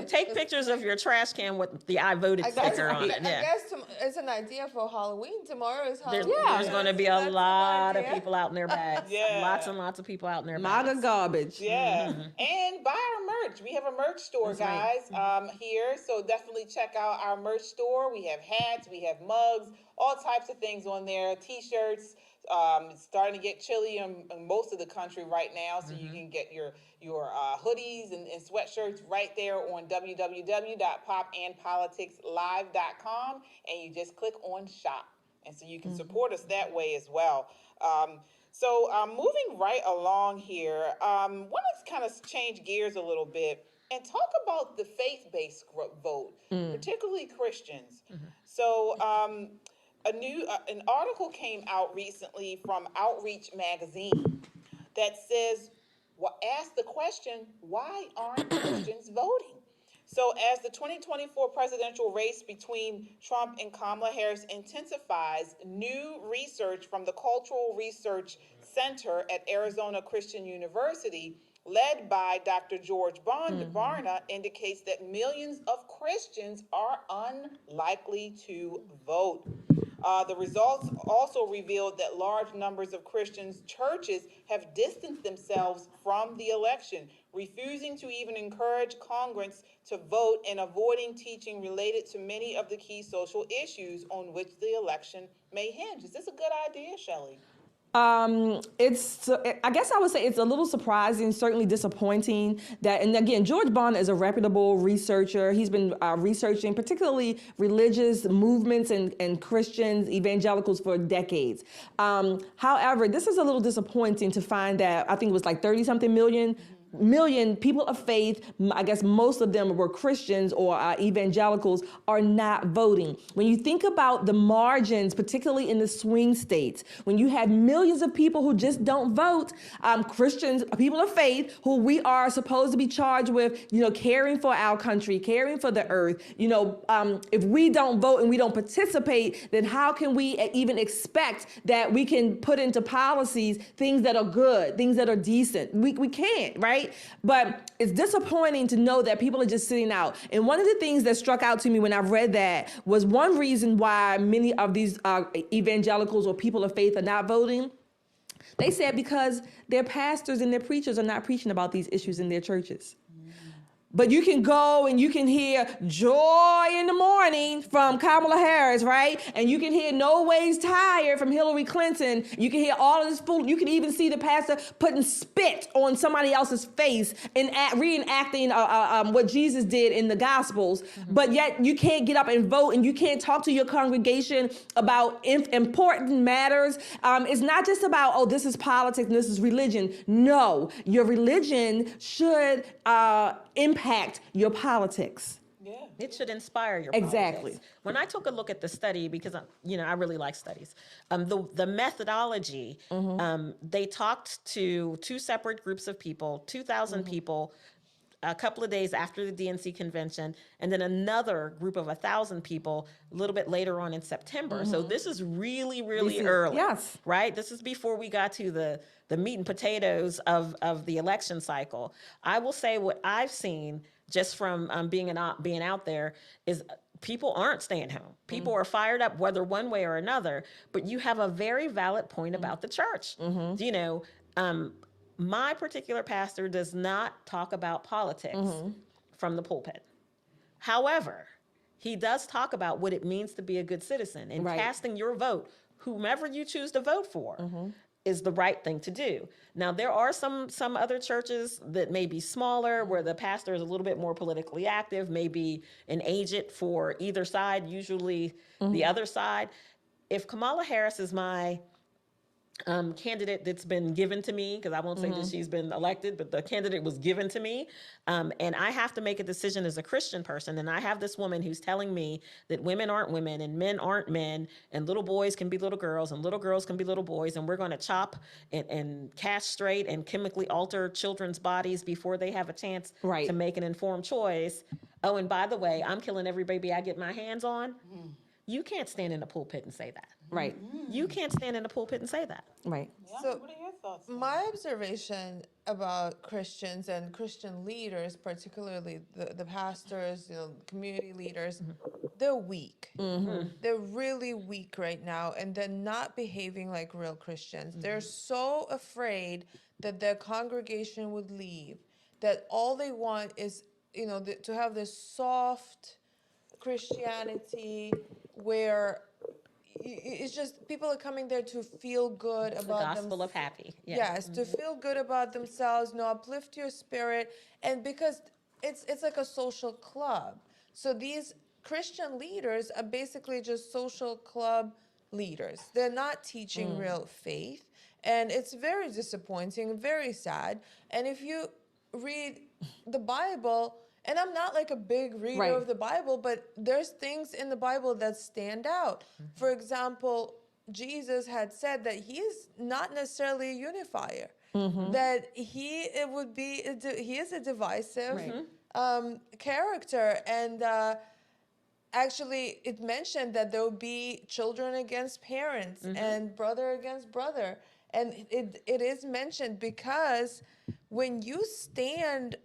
take pictures of your trash can with the I voted sticker on it. I guess it's an idea for Halloween. Tomorrow is Halloween. There's going to be a lot of people out in their bags. Lots and lots of people out in their bags. MAGA garbage. Yeah. And buy our merch. We have a merch store, guys, here. So definitely check out our merch store. We have hats, we have mugs, all types of things on there, T-shirts. It's starting to get chilly in most of the country right now, so you can get your hoodies and sweatshirts right there on www.popandpoliticslive.com, and you just click on shop, and so you can support us that way as well. So moving right along here, want to kind of change gears a little bit and talk about the faith-based vote, particularly Christians. So an article came out recently from Outreach magazine that says, ask the question, why aren't Christians voting? So as the 2024 presidential race between Trump and Kamala Harris intensifies, new research from the Cultural Research Center at Arizona Christian University, led by Dr. George Barna, indicates that millions of Christians are unlikely to vote. The results also revealed that large numbers of Christians' churches have distanced themselves from the election, refusing to even encourage congregants to vote and avoiding teaching related to many of the key social issues on which the election may hinge. Is this a good idea, Shelley? I guess I would say it's a little surprising, certainly disappointing that, and again, George Barna is a reputable researcher. He's been researching particularly religious movements and Christians, evangelicals for decades. However, this is a little disappointing to find that I think it was like 30-something million people of faith, I guess most of them were Christians or evangelicals, are not voting. When you think about the margins, particularly in the swing states, when you have millions of people who just don't vote, Christians, people of faith, who we are supposed to be charged with, caring for our country, caring for the earth, if we don't vote and we don't participate, then how can we even expect that we can put into policies things that are good, things that are decent? We can't, right? But it's disappointing to know that people are just sitting out. And one of the things that struck out to me when I read that was one reason why many of these evangelicals or people of faith are not voting. They said because their pastors and their preachers are not preaching about these issues in their churches. But you can go and you can hear joy in the morning from Kamala Harris, right? And you can hear no ways tired from Hillary Clinton. You can hear all of this fool. You can even see the pastor putting spit on somebody else's face and reenacting what Jesus did in the Gospels. But yet you can't get up and vote, and you can't talk to your congregation about important matters. It's not just about, this is politics and this is religion. No, your religion should impact your politics. Yeah. It should inspire your Exactly. politics. When I took a look at the study, because I really like studies, the methodology, they talked to two separate groups of people, 2,000 people, a couple of days after the DNC convention, and then another group of 1,000 people a little bit later on in September. So this is really, really early. Yes. Right? This is before we got to the meat and potatoes of the election cycle. I will say what I've seen just from being out there is people aren't staying home. People are fired up, whether one way or another. But you have a very valid point about the church. You know, my particular pastor does not talk about politics from the pulpit. However, he does talk about what it means to be a good citizen, and casting your vote, whomever you choose to vote for, is the right thing to do. Now, there are some other churches that may be smaller, where the pastor is a little bit more politically active, maybe an agent for either side, usually the other side. If Kamala Harris is my candidate that's been given to me, because I won't say that she's been elected, but the candidate was given to me, and I have to make a decision as a Christian person, and I have this woman who's telling me that women aren't women and men aren't men, and little boys can be little girls and little girls can be little boys, and we're going to chop and castrate and chemically alter children's bodies before they have a chance to make an informed choice. Oh, and by the way, I'm killing every baby I get my hands on. You can't stand in a pulpit and say that. Right. You can't stand in a pulpit and say that. Right. So, what are your thoughts? my observation about Christians and Christian leaders, particularly the pastors, community leaders, they're weak. They're really weak right now, and they're not behaving like real Christians. They're so afraid that their congregation would leave, that all they want is, to have this soft Christianity where it's just people are coming there to feel good about the gospel of happy. Yes, to feel good about themselves, uplift your spirit, and because it's like a social club. So these Christian leaders are basically just social club leaders. They're not teaching real faith, and it's very disappointing, very sad. And if you read the Bible, and I'm not like a big reader of the Bible, but there's things in the Bible that stand out. For example, Jesus had said that he is not necessarily a unifier, that he is a divisive character. And actually, it mentioned that there will be children against parents and brother against brother. And it is mentioned because when you stand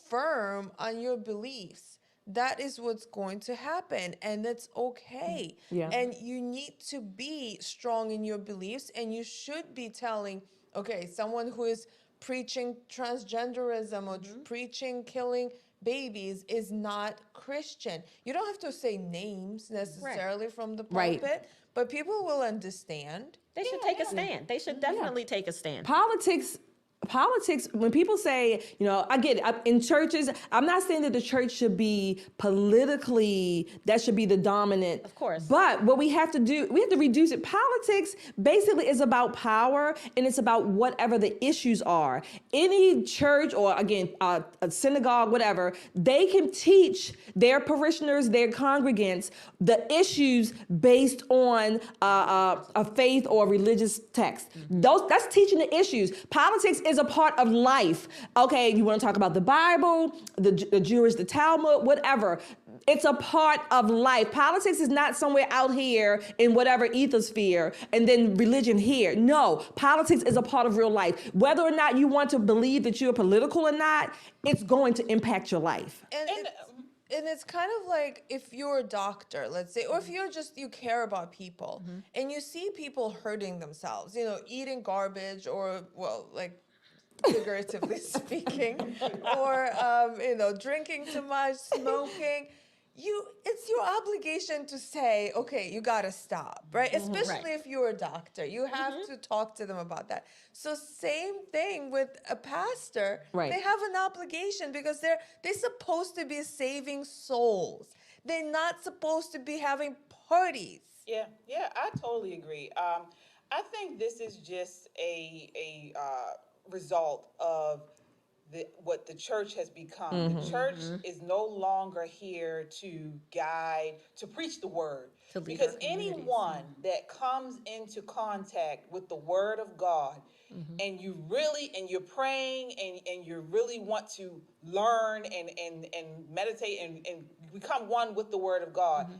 firm on your beliefs, that is what's going to happen, and that's okay. And you need to be strong in your beliefs, and you should be telling, okay, someone who is preaching transgenderism or preaching killing babies is not Christian. You don't have to say names necessarily from the pulpit, but people will understand. They should take a stand. They should definitely take a stand. Politics, when people say, I get it, in churches, I'm not saying that the church should be politically, that should be the dominant. Of course. But what we have to do, we have to reduce it. Politics basically is about power, and it's about whatever the issues are. Any church or, again, a synagogue, whatever, they can teach their parishioners, their congregants, the issues based on a faith or religious text. That's teaching the issues. Politics is a part of life. Okay, you want to talk about the Bible, the Jewish, the Talmud, whatever. It's a part of life. Politics is not somewhere out here in whatever ethosphere and then religion here. No, politics is a part of real life. Whether or not you want to believe that you're political or not, it's going to impact your life. And it's kind of like if you're a doctor, let's say, or if you care about people and you see people hurting themselves, eating garbage or, figuratively speaking, or, drinking too much, smoking, it's your obligation to say, okay, you got to stop, right? Especially if you're a doctor, you have to talk to them about that. So same thing with a pastor. They have an obligation because they're supposed to be saving souls. They're not supposed to be having parties. Yeah, I totally agree. I think this is just a result of what the church has become. The church is no longer here to guide, to preach the word. Because anyone that comes into contact with the word of God, and you're praying and you really want to learn and meditate and become one with the word of God,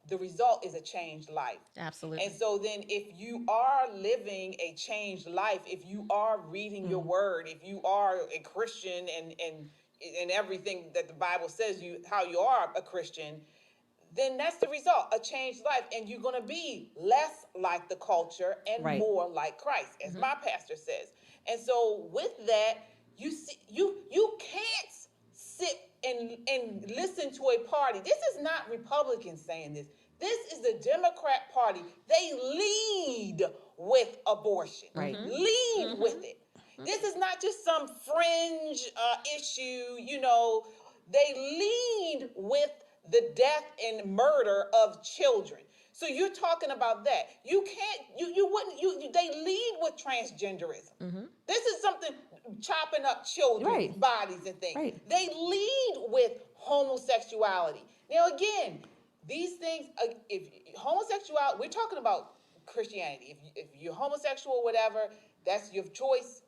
the result is a changed life. Absolutely. And so then if you are living a changed life, if you are reading your word, if you are a Christian and everything that the Bible says how you are a Christian, then that's the result, a changed life. And you're going to be less like the culture and more like Christ, as my pastor says. And so with that, you can't sit and listen to a party. This is not Republicans saying this. This is the Democrat Party. They lead with abortion. Lead with it. This is not just some fringe issue, they lead with the death and murder of children. So you're talking about that. You can't, they lead with transgenderism. This is something, chopping up children's bodies and things. They lead with homosexuality. Now again, these things, if homosexuality, we're talking about Christianity. If you're homosexual or whatever, that's your choice.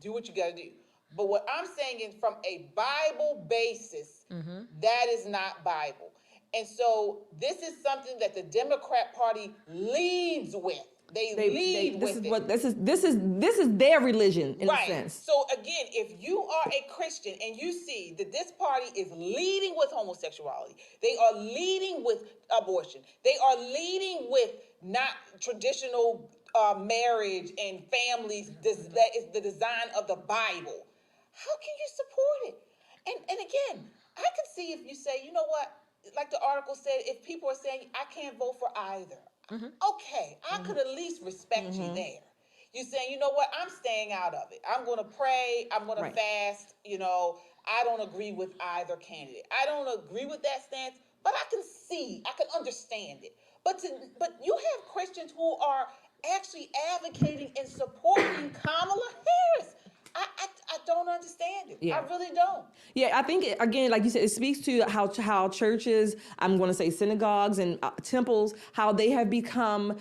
Do what you got to do. But what I'm saying is from a Bible basis, that is not Bible. And so this is something that the Democrat Party leads with. They lead with it. This is their religion in a sense. So again, if you are a Christian and you see that this party is leading with homosexuality, they are leading with abortion, they are leading with not traditional marriage and families, that is the design of the Bible, how can you support it? And again, I can see if you say, you know what, like the article said, if people are saying, I can't vote for either. Okay, I could at least respect you there. You're saying, you know what, I'm staying out of it. I'm going to pray, I'm going to fast, I don't agree with either candidate. I don't agree with that stance, but I can understand it. But you have Christians who are actually advocating and supporting Kamala Harris. I don't understand it. I really don't. Yeah, I think, again, like you said, it speaks to how churches, I'm going to say synagogues and temples, how they have become,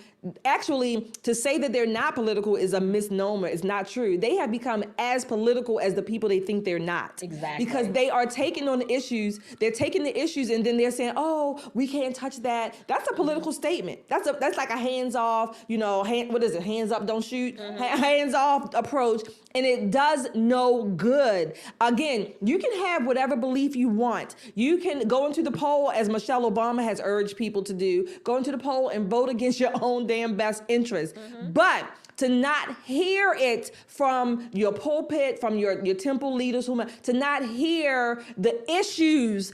actually, to say that they're not political is a misnomer. It's not true. They have become as political as the people they think they're not. Exactly. Because they are taking on the issues, they're taking the issues and then they're saying, oh, we can't touch that. That's a political statement. That's like a hands-off, what is it? Hands up, don't shoot. Hands-off approach. And it does no good. Again, you can have whatever belief you want. You can go into the poll, as Michelle Obama has urged people to do, go into the poll and vote against your own damn best interest. But to not hear it from your pulpit, from your temple leaders, to not hear the issues,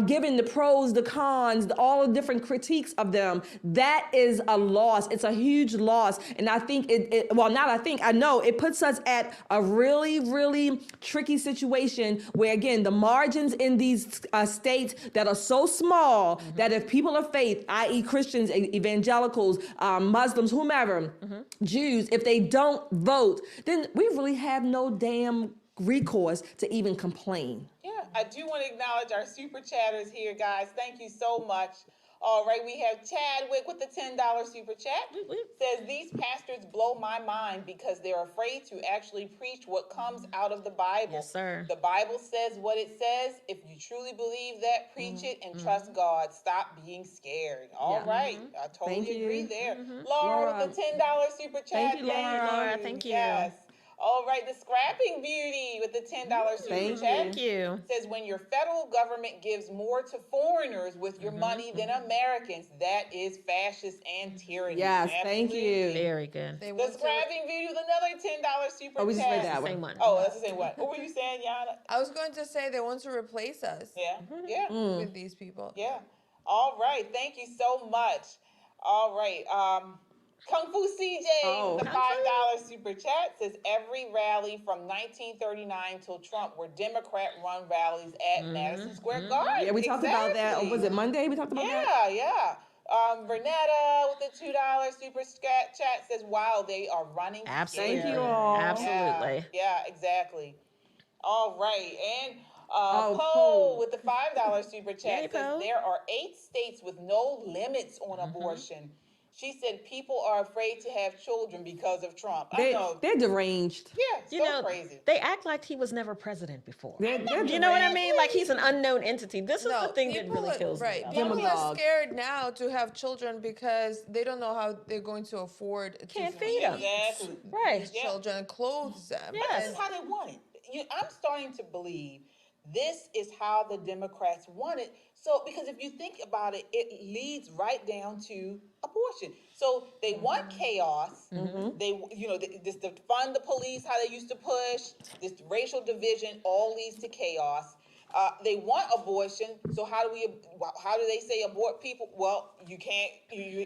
given the pros, the cons, all the different critiques of them, that is a loss. It's a huge loss. And I think I know it puts us at a really, really tricky situation where, again, the margins in these states that are so small that if people of faith, i.e. Christians, evangelicals, Muslims, whomever, Jews, if they don't vote, then we really have no damn recourse to even complain. Yeah, I do want to acknowledge our super chatters here, guys. Thank you so much. All right, we have Chadwick with the $10 super chat. Says, these pastors blow my mind because they're afraid to actually preach what comes out of the Bible. Yes, sir. The Bible says what it says. If you truly believe that, preach it and trust God. Stop being scared. All right, I totally agree there. Laura with the $10 super chat. Thank you, Laura. Thank you. Yes. All right, the Scrapping Beauty with the $10 super chat. Thank you. Says, when your federal government gives more to foreigners with your money than Americans, that is fascist and tyranny. Yes, thank you. Very good. The Scrapping Beauty with another $10 super chat. We just read that one. Same one. Oh, that's the same one. What were you saying, Yana? I was going to say they want to replace us with these people. Yeah. All right. Thank you so much. All right. Kung Fu CJ, the $5 super chat, says every rally from 1939 till Trump were Democrat-run rallies at Madison Square Garden. Yeah, we talked about that. Or was it Monday we talked about that? Yeah. Vernetta with the $2 super chat says, wow, they are running. Absolutely. Thank you all. Absolutely. Yeah, exactly. All right. And Oh, Poe Poe. with the $5 super chat Yay, says Poe. there are 8 states with no limits on abortion. She said people are afraid to have children because of Trump. I know. They're deranged. Yeah, crazy. They act like he was never president before. They're You know what I mean? Like he's an unknown entity. This is No, the thing that people really are- kills right. me. People are Demagogue. scared now to have children because they don't know how they're going to afford Can't to feed them. Exactly. Right. these children and clothe them. This is how they want it. I'm starting to believe this is how the Democrats want it. So, because if you think about it, it leads right down to abortion. So they want chaos. They, this to fund the police, how they used to push this racial division, all leads to chaos. They want abortion. So how do they say abort people? Well, you can't. You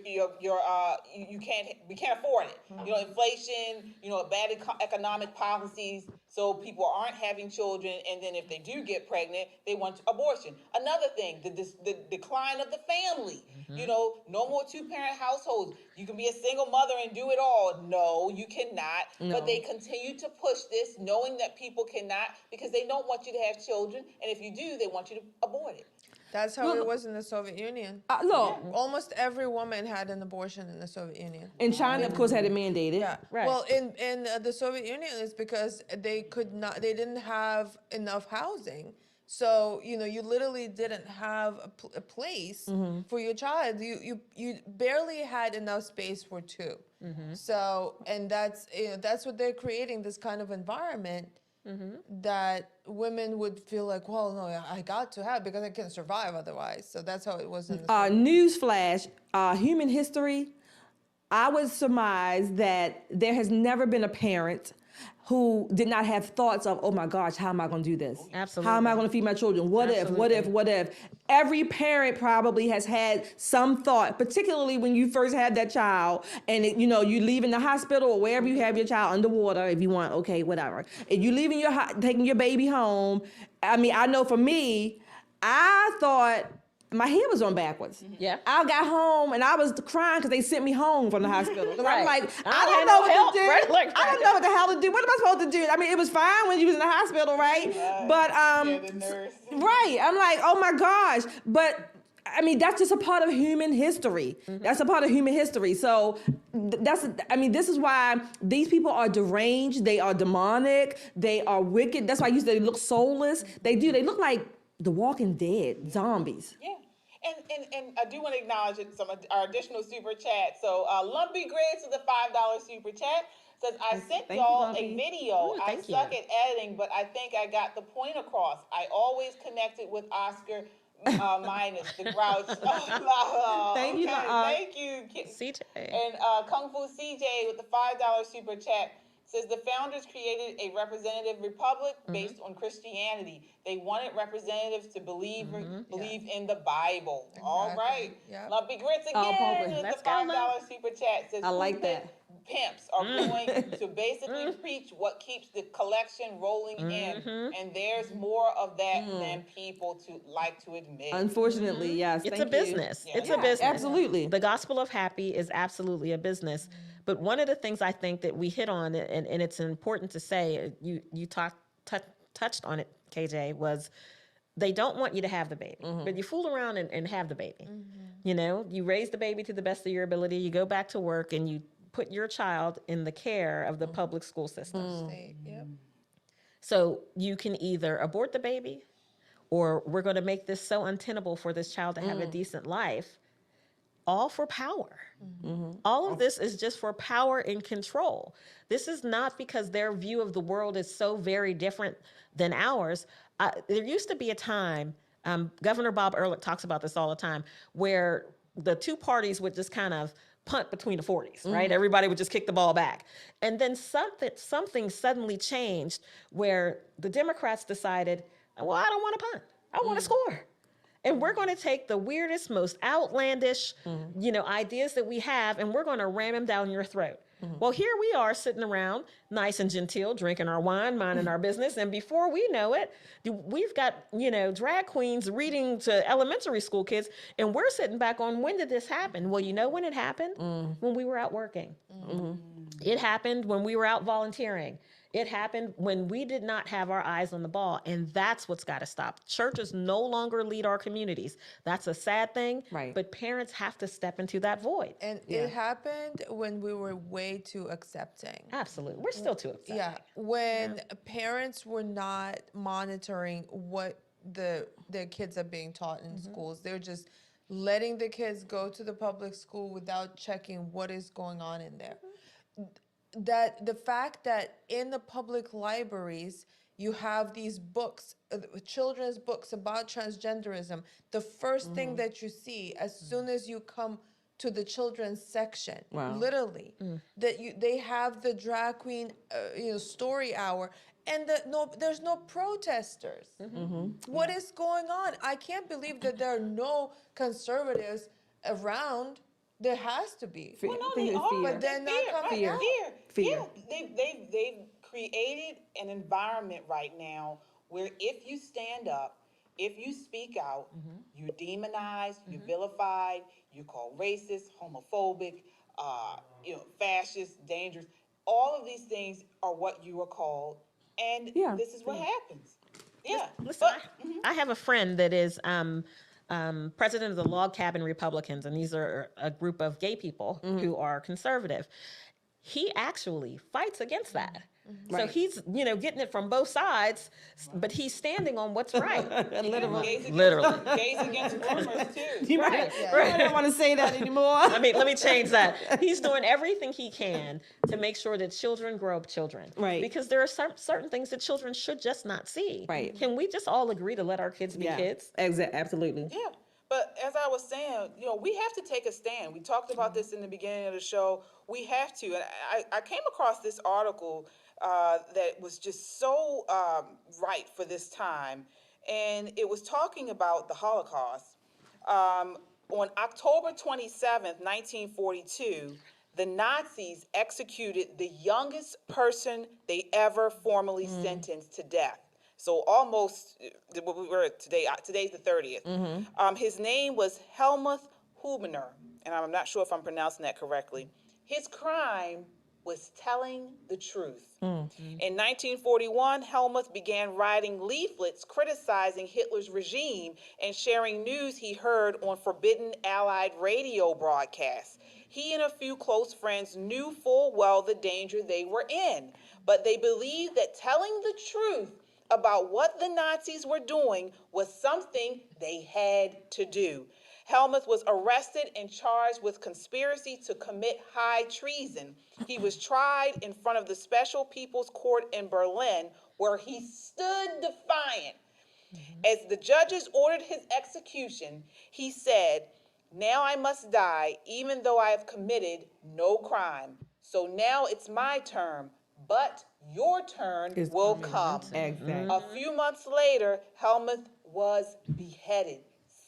can't. We can't afford it. Inflation. Bad economic policies. So people aren't having children, and then if they do get pregnant, they want abortion. Another thing, the decline of the family. No more 2-parent households. You can be a single mother and do it all. No, you cannot. No. But they continue to push this, knowing that people cannot, because they don't want you to have children, and if you do, they want you to abort it. That's how it was in the Soviet Union. Look, Almost every woman had an abortion in the Soviet Union. and China, of course, had it mandated. Yeah. Right. Well, in the Soviet Union, it's because they didn't have enough housing. So, you literally didn't have a place for your child. You barely had enough space for 2. So, and that's what they're creating, this kind of environment that women would feel like, well, no, I got to have because I can't survive otherwise. So that's how it was in the Newsflash, human history, I would surmise that there has never been a parent who did not have thoughts of, oh my gosh, how am I going to do this? Absolutely. How am I going to feed my children? What if? Every parent probably has had some thought, particularly when you first had that child and you leave in the hospital or wherever you have your child, underwater if you want, okay, whatever. If you leaving taking your baby home, I know for me, I thought my head was on backwards. Yeah. I got home and I was crying because they sent me home from the hospital. Right. I'm like, I had don't no know what help, to do. right? Like, I don't know what the hell to do. What am I supposed to do? It was fine when you was in the hospital, right? But the nurse. right. I'm like, oh my gosh. But that's just a part of human history. That's a part of human history. So this is why these people are deranged. They are demonic. They are wicked. That's why they look soulless. They look like The Walking Dead, zombies. Yeah. And I do want to acknowledge some of our additional super chat. So Lumpy Grades with the $5 super chat says, I sent Thank you, y'all Lumpy. a video. I suck at editing, but I think I got the point across. I always connected with Oscar minus the grouch. Thank you. Thank you. CJ. And Kung Fu CJ with the $5 super chat says the founders created a representative republic based on Christianity. They wanted representatives to believe in the Bible. Exactly. All right. Yep. Lumpy Grits again with Let's the go, $5 Love. super chat says I like that. Pimps are going to basically preach what keeps the collection rolling in, and there's more of that than people like to admit. Unfortunately, yes. It's thank a business. You. It's a business. Absolutely. The gospel of happy is absolutely a business. But one of the things I think that we hit on, and it's important to say, you touched on it, KJ, was they don't want you to have the baby, but you fool around and have the baby. You raise the baby to the best of your ability, you go back to work, and you put your child in the care of the public school system. Yep. So you can either abort the baby, or we're going to make this so untenable for this child to have a decent life, all for power. All of this is just for power and control. This is not because their view of the world is so very different than ours. There used to be a time, Governor Bob Ehrlich talks about this all the time, where the two parties would just kind of punt between the 40s, right? Everybody would just kick the ball back. And then something suddenly changed where the Democrats decided, well, I don't want to punt. I want to score. And we're going to take the weirdest, most outlandish, ideas that we have, and we're going to ram them down your throat. Well, here we are sitting around, nice and genteel, drinking our wine, minding our business. And before we know it, we've got, drag queens reading to elementary school kids. And we're sitting back on, when did this happen? Well, you know when it happened? When we were out working. It happened when we were out volunteering. It happened when we did not have our eyes on the ball, and that's what's got to stop. Churches no longer lead our communities. That's a sad thing, Right. but parents have to step into that void. And it happened when we were way too accepting. Absolutely. We're still too accepting. Yeah, when parents were not monitoring what their kids are being taught in schools, they're just letting the kids go to the public school without checking what is going on in there. That the fact that in the public libraries you have these books, children's books about transgenderism, the first thing that you see as soon as you come to the children's section, literally, that they have the drag queen, story hour, and there's no protesters. What is going on? I can't believe that there are no conservatives around. There has to be. Well, no, they are. But they're not coming out. Fear. They've created an environment right now where if you stand up, if you speak out, you're demonized, you're vilified, you're called racist, homophobic, fascist, dangerous. All of these things are what you are called, and this is what happens. Yeah. Listen, I have a friend that is president of the Log Cabin Republicans, and these are a group of gay people who are conservative. He actually fights against that. So he's, getting it from both sides, but he's standing on what's right. Literally. Gays against groomers too. Right. I don't want to say that anymore. Let me change that. He's doing everything he can to make sure that children grow up children. Right. Because there are certain things that children should just not see. Right. Can we just all agree to let our kids be kids? Absolutely. Yeah. But as I was saying, we have to take a stand. We talked about this in the beginning of the show. We have to. And I came across this article that was just so right for this time. And it was talking about the Holocaust. On October 27th, 1942, the Nazis executed the youngest person they ever formally sentenced to death. So almost, we're today's the 30th. His name was Helmut Hubener, and I'm not sure if I'm pronouncing that correctly. His crime was telling the truth. In 1941, Helmut began writing leaflets criticizing Hitler's regime and sharing news he heard on forbidden Allied radio broadcasts. He and a few close friends knew full well the danger they were in, but they believed that telling the truth about what the Nazis were doing was something they had to do. Helmut was arrested and charged with conspiracy to commit high treason. He was tried in front of the Special People's Court in Berlin, where he stood defiant. As the judges ordered his execution, he said, "Now I must die, even though I have committed no crime. So now it's my turn, but your turn will come." Exactly. A few months later, Helmut was beheaded,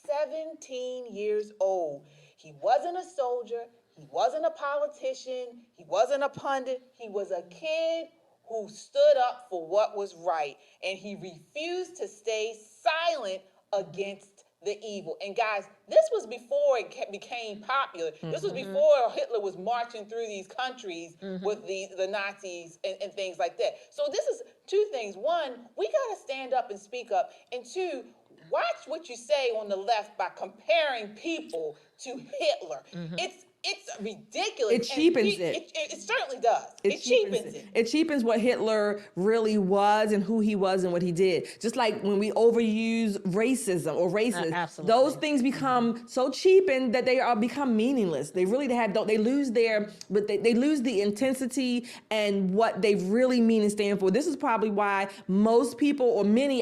17 years old. He wasn't a soldier. He wasn't a politician. He wasn't a pundit. He was a kid who stood up for what was right, and he refused to stay silent against the evil. And guys, this was before it became popular. This was before Hitler was marching through these countries with the Nazis and things like that. So this is two things. One, we got to stand up and speak up. And two, watch what you say on the left by comparing people to Hitler. It's ridiculous. It cheapens it. It certainly does. It cheapens it. It cheapens what Hitler really was and who he was and what he did. Just like when we overuse racism or racist, Absolutely. those things become so cheapened that they become meaningless. They really they lose they lose the intensity and what they really mean and stand for. This is probably why most people, or many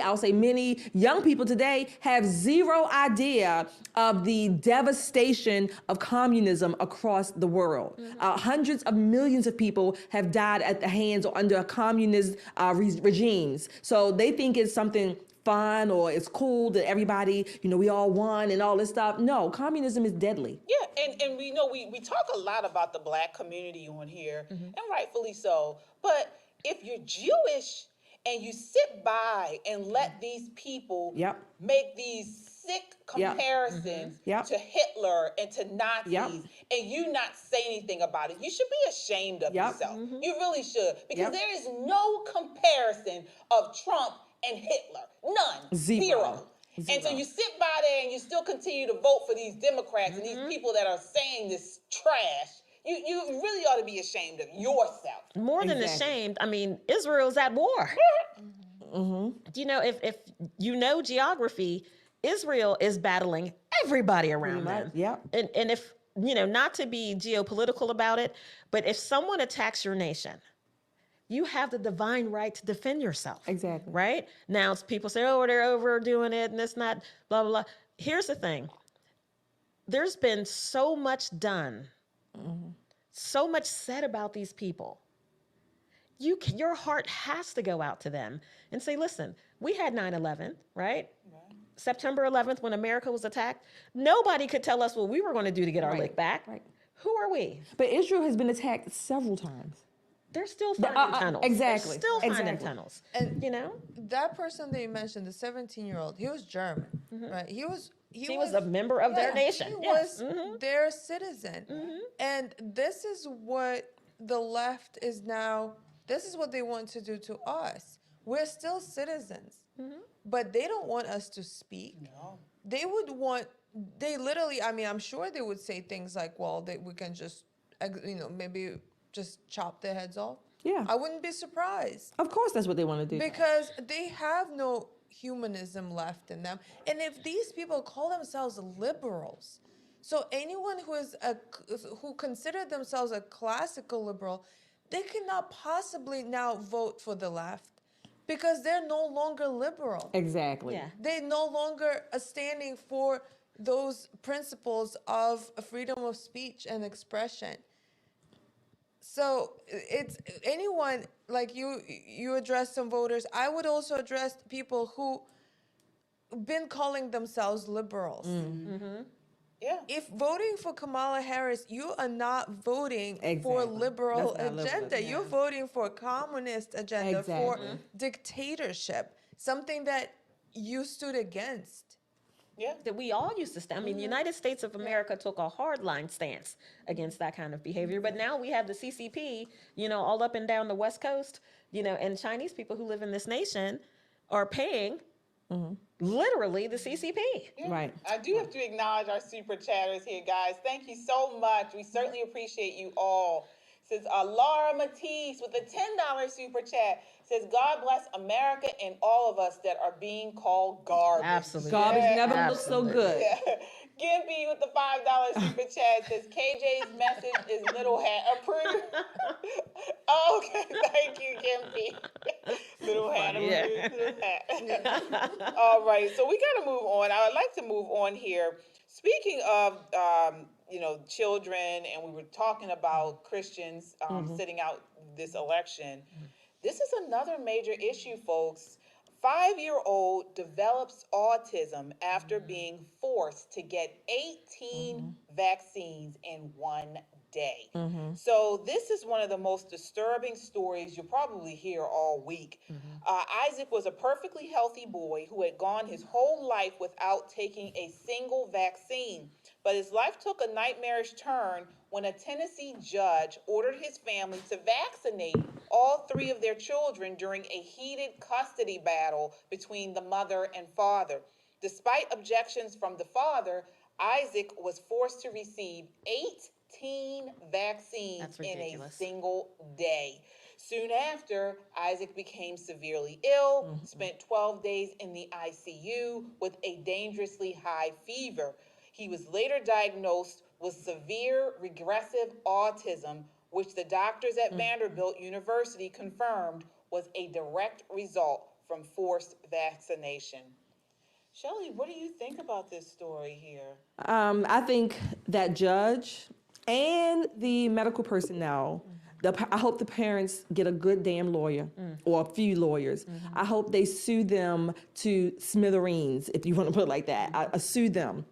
young people today have zero idea of the devastation of communism across the world. Hundreds of millions of people have died at the hands or under communist regimes. So they think it's something fun or it's cool that everybody, we all won and all this stuff. No, communism is deadly. Yeah, and we know we talk a lot about the Black community on here, and rightfully so. But if you're Jewish and you sit by and let these people make these sick comparisons to Hitler and to Nazis, and you not say anything about it. You should be ashamed of yourself. You really should, because there is no comparison of Trump and Hitler. None. Zero. And so you sit by there and you still continue to vote for these Democrats and these people that are saying this trash. You really ought to be ashamed of yourself. More than ashamed, I mean, Israel's at war. You know, if you know geography, Israel is battling everybody around them. And if, you know, not to be geopolitical about it, but if someone attacks your nation, you have the divine right to defend yourself. Exactly. Right? Now, people say, oh, they're overdoing it and it's not, blah, blah, blah. Here's the thing. There's been so much done, so much said about these people. Your heart has to go out to them and say, listen, we had 9/11, right? September 11th, when America was attacked, nobody could tell us what we were going to do to get our lick back. Who are we? But Israel has been attacked several times. They're still finding tunnels. Exactly. They're still finding tunnels. And you know, that person that you mentioned, the 17-year-old, he was German, right? He was a member of their nation. He was their citizen. And this is what the left is now. This is what they want to do to us. We're still citizens, but they don't want us to speak. No. They literally, I mean, I'm sure they would say things like, well, we can just, you know, maybe just chop their heads off. Yeah. I wouldn't be surprised. Of course that's what they want to do. Because they have no humanism left in them. And if these people call themselves liberals, so anyone who consider themselves a classical liberal, they cannot possibly now vote for the left because they're no longer liberal. Exactly. Yeah. They no longer are standing for those principles of freedom of speech and expression. So it's anyone, like you address some voters. I would also address people who been calling themselves liberals. Yeah. If voting for Kamala Harris, you are not voting for liberal agenda. You're voting for a communist agenda, for dictatorship, something that you stood against. Yeah. That we all used to stand. I mean, the United States of America took a hardline stance against that kind of behavior. But now we have the CCP, you know, all up and down the West Coast, you know, and Chinese people who live in this nation are paying literally the CCP. Yeah. Right. I do have to acknowledge our super chatters here, guys. Thank you so much. We certainly appreciate you all. Says Laura Matisse with a $10 super chat. Says, God bless America and all of us that are being called garbage. Absolutely. Garbage never looks so good. Yeah. Gimpy with the $5 super chat says, KJ's message is Little Hat approved. Okay, thank you, Gimpy. Little Hat approved. Little Hat. All right, so we got to move on. I would like to move on here. Speaking of, you know, children, and we were talking about Christians sitting out this election. This is another major issue, folks. 5-year-old develops autism after being forced to get 18 vaccines in one day. So this is one of the most disturbing stories you'll probably hear all week. Isaac was a perfectly healthy boy who had gone his whole life without taking a single vaccine. But his life took a nightmarish turn when a Tennessee judge ordered his family to vaccinate all 3 of their children during a heated custody battle between the mother and father. Despite objections from the father, Isaac was forced to receive 18 vaccines in a single day. Soon after, Isaac became severely ill, spent 12 days in the ICU with a dangerously high fever. He was later diagnosed with severe regressive autism, which the doctors at Vanderbilt University confirmed was a direct result from forced vaccination. Shelley, what do you think about this story here? I think that judge and the medical personnel, I hope the parents get a good damn lawyer or a few lawyers. I hope they sue them to smithereens, if you want to put it like that. I sue them.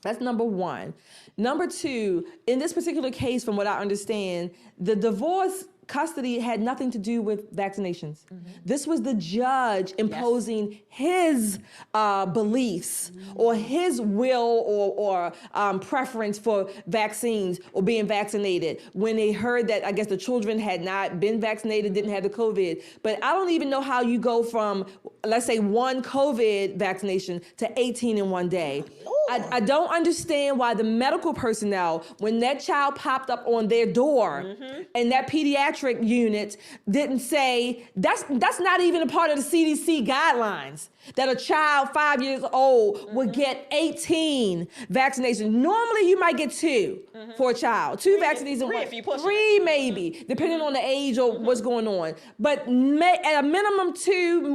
That's number one. Number two, in this particular case, from what I understand, the divorce custody had nothing to do with vaccinations. This was the judge imposing his beliefs or his will or preference for vaccines or being vaccinated when they heard that, I guess, the children had not been vaccinated, didn't have the COVID. But I don't even know how you go from, let's say, one COVID vaccination to 18 in one day. I don't understand why the medical personnel, when that child popped up on their door and that pediatric unit didn't say, that's not even a part of the CDC guidelines, that a child 5 years old would get 18 vaccinations. Normally you might get 2 for a child, 2 vaccinations, 3 maybe, depending on the age or what's going on. But at a minimum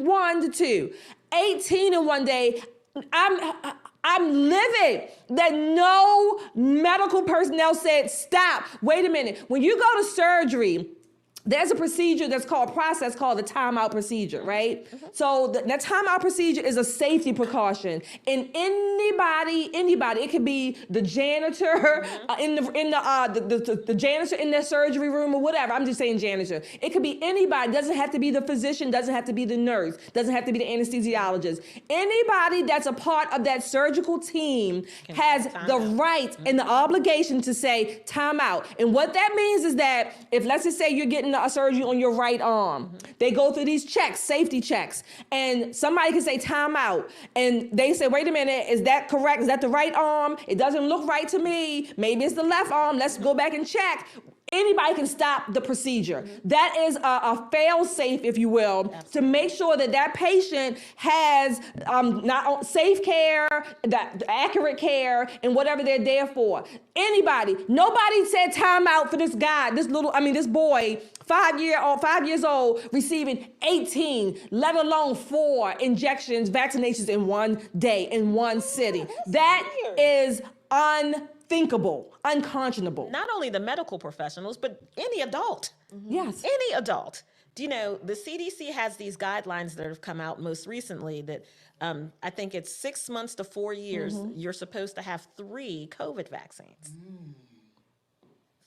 1 to 2, 18 in one day. I'm livid that no medical personnel said, stop, wait a minute. When you go to surgery, there's a procedure that's called the timeout procedure, right? So that timeout procedure is a safety precaution. And anybody, it could be the janitor the janitor in their surgery room or whatever. I'm just saying janitor. It could be anybody. Doesn't have to be the physician. Doesn't have to be the nurse. Doesn't have to be the anesthesiologist. Anybody that's a part of that surgical team has the right and the obligation to say timeout. And what that means is that if, let's just say, you're getting a surgery on your right arm. They go through these checks, safety checks, and somebody can say time out, and they say, wait a minute, is that correct? Is that the right arm? It doesn't look right to me. Maybe it's the left arm. Let's go back and check. Anybody can stop the procedure. That is a fail-safe, if you will, to make sure that that patient has not safe care, that accurate care, and whatever they're there for. Anybody, nobody said time out for this guy, this boy, 5 years old, receiving 18, let alone 4 injections, vaccinations in one day, in one city. That is unthinkable, unconscionable. Not only the medical professionals, but any adult. Yes. Any adult. Do you know, the CDC has these guidelines that have come out most recently that I think it's 6 months to 4 years, you're supposed to have 3 COVID vaccines.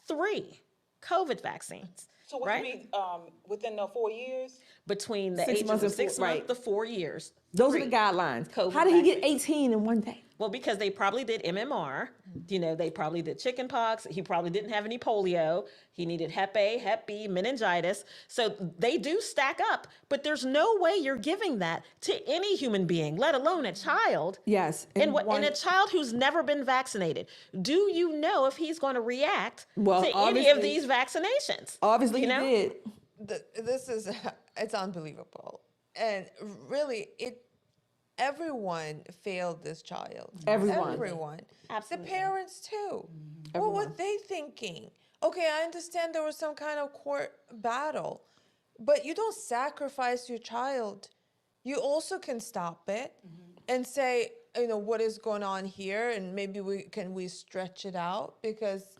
3 COVID vaccines. So what do you mean within the 4 years? Between the 6 ages months of and 6 4 months to 4 years. Those 3 are the guidelines. COVID How did he get vaccines. 18 in one day? Well, because they probably did MMR. You know, they probably did chickenpox. He probably didn't have any polio. He needed Hep A, Hep B, meningitis. So they do stack up, but there's no way you're giving that to any human being, let alone a child. Yes. And a child who's never been vaccinated. Do you know if he's going to react to any of these vaccinations? Obviously, he did. It's unbelievable. And really, everyone failed this child. Everyone. Absolutely. The parents too. What were they thinking? Okay, I understand there was some kind of court battle, but you don't sacrifice your child. You also can stop it and say, what is going on here, and maybe we stretch it out, because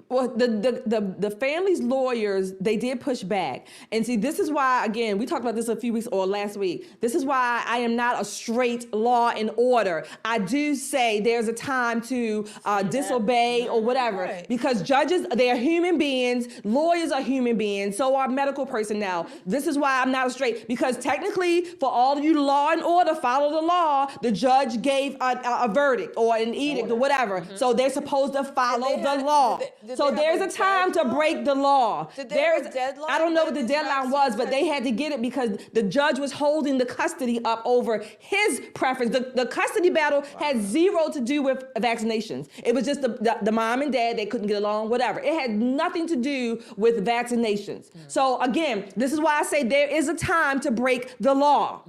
Well, the family's lawyers, they did push back. And see, this is why, again, we talked about this a few weeks or last week. This is why I am not a straight law and order. I do say there's a time to disobey or whatever, Right. because judges, they are human beings. Lawyers are human beings. So are medical personnel. This is why I'm not a straight, because technically, for all of you law and order, follow the law, the judge gave a verdict or an edict or whatever. So they're supposed to follow the law. So there's a time to break the law. Did they have a deadline I don't know what when the these deadline was, vaccines but they had to get it because the judge was holding the custody up over his preference. The custody battle had zero to do with vaccinations. It was just the mom and dad, they couldn't get along, whatever. It had nothing to do with vaccinations. So again, this is why I say there is a time to break the law.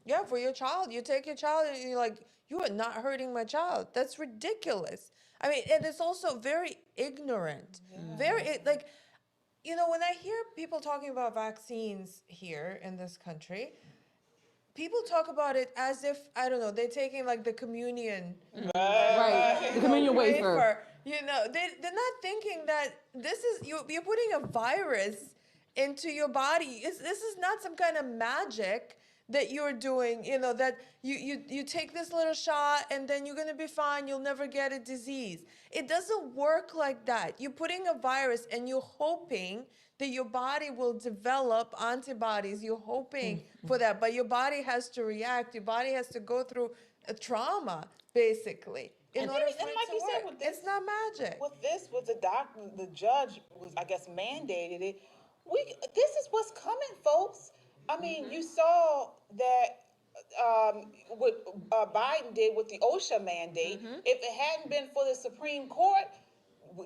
Yeah, for your child. You take your child and you're like, you are not hurting my child. That's ridiculous. And it's also very ignorant. When I hear people talking about vaccines here in this country, people talk about it as if, I don't know, they're taking like the communion. Right. The communion wafer. They're not thinking that this is, you're putting a virus into your body. This is not some kind of magic that you're doing, that you take this little shot and then you're going to be fine, you'll never get a disease. It doesn't work like that. You're putting a virus and you're hoping that your body will develop antibodies. You're hoping for that, but your body has to react. Your body has to go through a trauma, basically. In order for it to work. It's not magic. With the doctor, the judge was, I guess, mandated it. This is what's coming, folks. I mean, you saw that what Biden did with the OSHA mandate. If it hadn't been for the Supreme Court,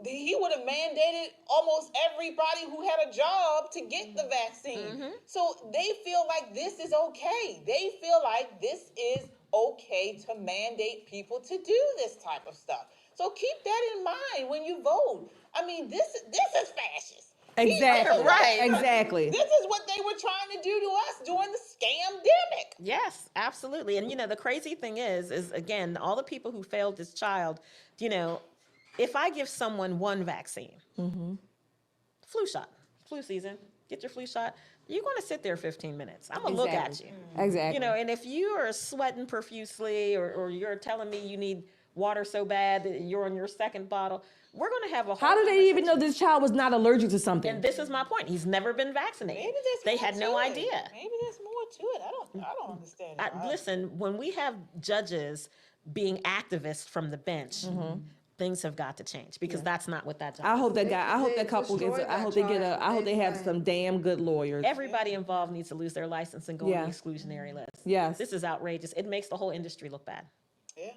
he would have mandated almost everybody who had a job to get the vaccine. So they feel like this is okay. They feel like this is okay to mandate people to do this type of stuff. So keep that in mind when you vote. I mean, this is fascist. Exactly. Right. Exactly. This is what they were trying to do to us during the scamdemic. Yes, absolutely. And the crazy thing is again, all the people who failed this child, if I give someone one vaccine, flu shot, flu season, get your flu shot, you're going to sit there 15 minutes. I'm going to look at you. Exactly. And if you are sweating profusely or you're telling me you need water so bad that you're on your second bottle, we're going to have a whole How do they even know this child was not allergic to something? And this is my point. He's never been vaccinated. Maybe they had no idea. Maybe there's more to it. I don't understand it. Listen, when we have judges being activists from the bench, things have got to change because that's not what that job is. I hope that couple gets I hope they have some damn good lawyers. Everybody involved needs to lose their license and go on the exclusionary list. Yes. This is outrageous. It makes the whole industry look bad. Yeah.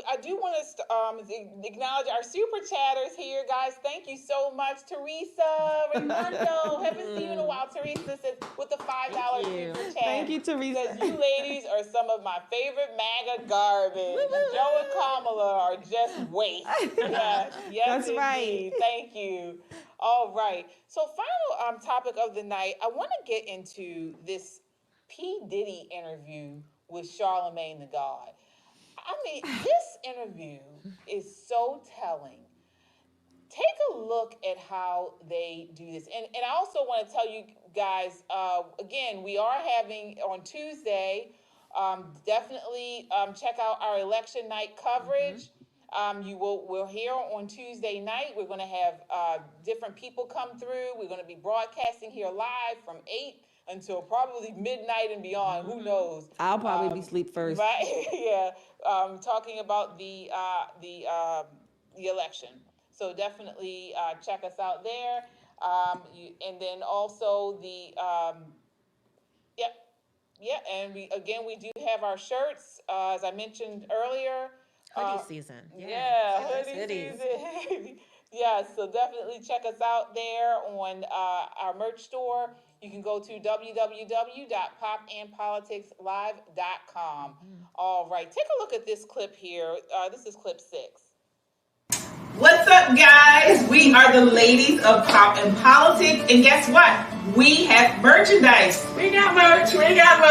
I do want to acknowledge our super chatters here, guys. Thank you so much, Teresa, Raimondo. Haven't seen you in a while. Teresa says with the $5 super chat. Thank you, Teresa. Says, you ladies are some of my favorite MAGA garbage. Joe and Kamala are just waste. Yes, That's indeed. right. Thank you. All right. So final topic of the night. I want to get into this P. Diddy interview with Charlemagne the God. I mean, this interview is so telling. Take a look at how they do this. And I also want to tell you guys, again, we are having on Tuesday, definitely check out our election night coverage. We'll hear on Tuesday night. We're going to have different people come through. We're going to be broadcasting here live from 8 until probably midnight and beyond. Who knows? I'll probably be asleep first. Right? Yeah. Talking about the election. So definitely check us out there. And then also and we do have our shirts, as I mentioned earlier. Hoodie season. Yeah, hoodie season. Yeah, so definitely check us out there on our merch store. You can go to www.popandpoliticslive.com. All right, take a look at this clip here. This is clip 6. What's up, guys? We are the ladies of Pop and Politics, and guess what? We have merchandise. We got merch. Check it out.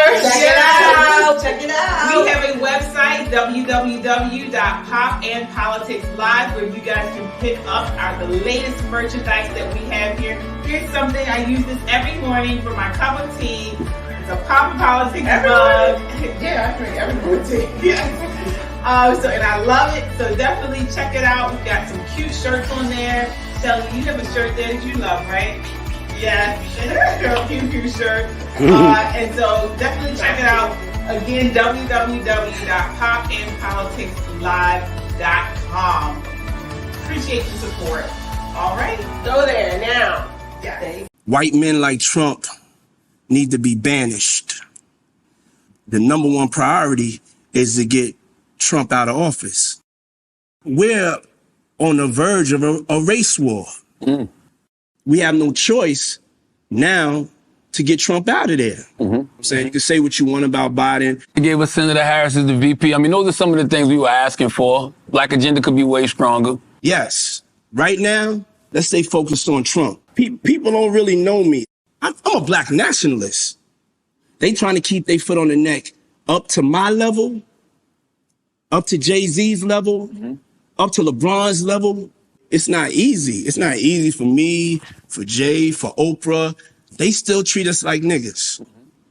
We have a website, www.popandpoliticslive, where you guys can pick up the latest merchandise that we have here. Here's something. I use this every morning for my cup of tea. It's a Pop and Politics mug. Yeah, I drink every morning tea. Yeah. And I love it. So definitely check it out. We've got some cute shirts on there. Shelly, you have a shirt there that you love, right? Yes. Cute shirt. And so definitely check it out. Again, www.popandpoliticslive.com. Appreciate the support. All right. Go there now. Yes. White men like Trump need to be banished. The number one priority is to get Trump out of office. We're on the verge of a race war. We have no choice now to get Trump out of there. I'm saying you can say what you want about Biden. They gave us Senator Harris as the VP. I mean, those are some of the things we were asking for. Black agenda could be way stronger. Yes. Right now, let's stay focused on Trump. People don't really know me. I'm a black nationalist. They trying to keep their foot on the neck up to my level, up to Jay-Z's level, up to LeBron's level. It's not easy. It's not easy for me, for Jay, for Oprah. They still treat us like niggas.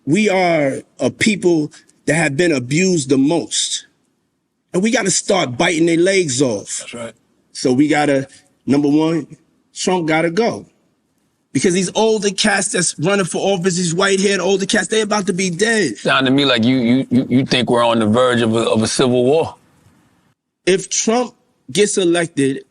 we are a people that have been abused the most. And we got to start biting their legs off. That's right. So we got to, number one, Trump got to go. Because these older cats that's running for office, these white-haired older cats, they about to be dead. Sound to me like you think we're on the verge of a civil war. If Trump gets elected,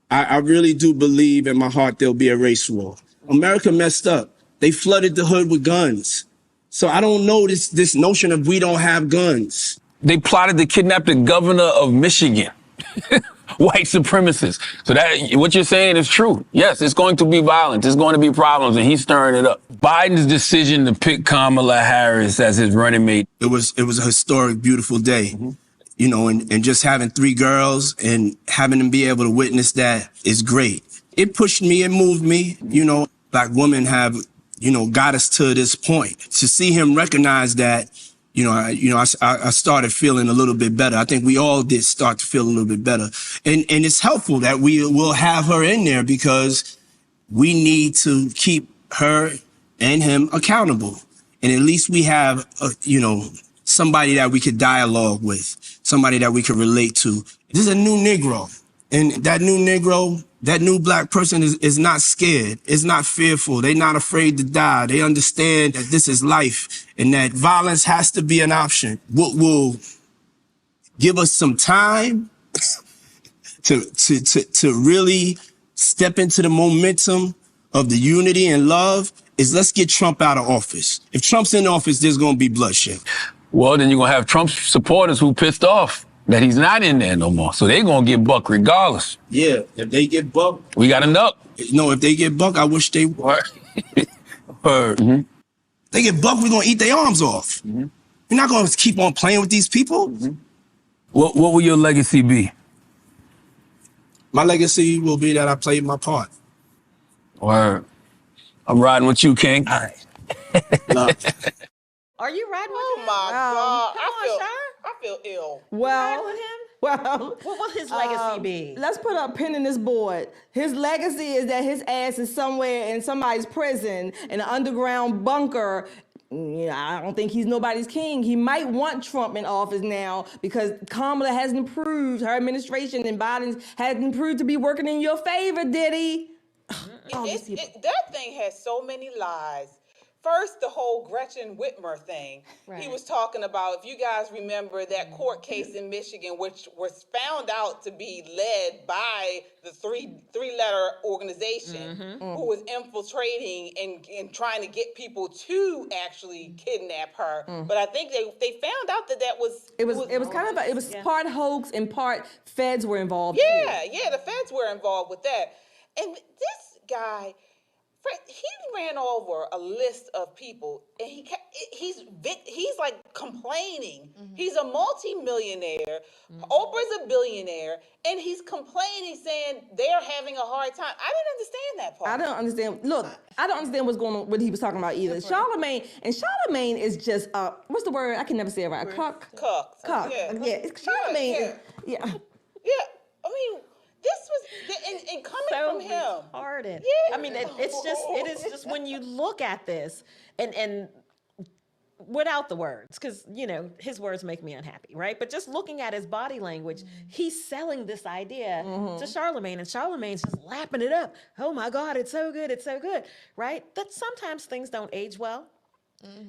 I really do believe in my heart there'll be a race war. America messed up. They flooded the hood with guns. So I don't know this notion of we don't have guns. They plotted to kidnap the governor of Michigan. White supremacists. So that what you're saying is true. Yes, it's going to be violent. There's going to be problems, and he's stirring it up. Biden's decision to pick Kamala Harris as his running mate. It was a historic, beautiful day. You know, and just having 3 girls and having them be able to witness that is great. It pushed me and moved me. You know, Black women have, got us to this point. To see him recognize that, I started feeling a little bit better. I think we all did start to feel a little bit better. And it's helpful that we will have her in there because we need to keep her and him accountable. And at least we have, somebody that we could dialogue with, somebody that we could relate to. This is a new Negro. And that new Negro, that new Black person is not scared, is not fearful. They're not afraid to die. They understand that this is life and that violence has to be an option. What will give us some time to really step into the momentum of the unity and love is let's get Trump out of office. If Trump's in office, there's going to be bloodshed. Well, then you're going to have Trump's supporters who pissed off that he's not in there no more. So they're going to get buck regardless. Yeah, if they get buck. We got enough. No, if they get buck, I wish they would. They get buck, we're going to eat their arms off. We're not going to keep on playing with these people. What will your legacy be? My legacy will be that I played my part. Word. I'm riding with you, King. All right. Are you riding with him? Oh my God. Come on, I feel ill. Well, with him? well, What will his legacy be? let's put a pin in this board. His legacy is that his ass is somewhere in somebody's prison in an underground bunker. I don't think he's nobody's king. He might want Trump in office now because Kamala hasn't proved, her administration and Biden hasn't proved to be working in your favor, did he? That thing has so many lies. First, the whole Gretchen Whitmer thing. Right. He was talking about, if you guys remember that court case in Michigan, which was found out to be led by the three-letter organization who was infiltrating and trying to get people to actually kidnap her. But I think they found out that was It was part hoax and part feds were involved. Yeah, the feds were involved with that. And this guy, he ran over a list of people, and he's like complaining. He's a multi-millionaire. Oprah's a billionaire, and he's complaining, saying they're having a hard time. I didn't understand that part. I don't understand. Look, I don't understand what's going on, what he was talking about either. Charlemagne is just what's the word? I can never say it right. Cuck. Yeah. Charlemagne. Yeah. I mean, this was and coming from him. Retarded. Yeah. I mean, it is just when you look at this and without the words, because his words make me unhappy, right? But just looking at his body language, he's selling this idea to Charlemagne, and Charlemagne's just lapping it up. Oh my God, it's so good, right? That sometimes things don't age well.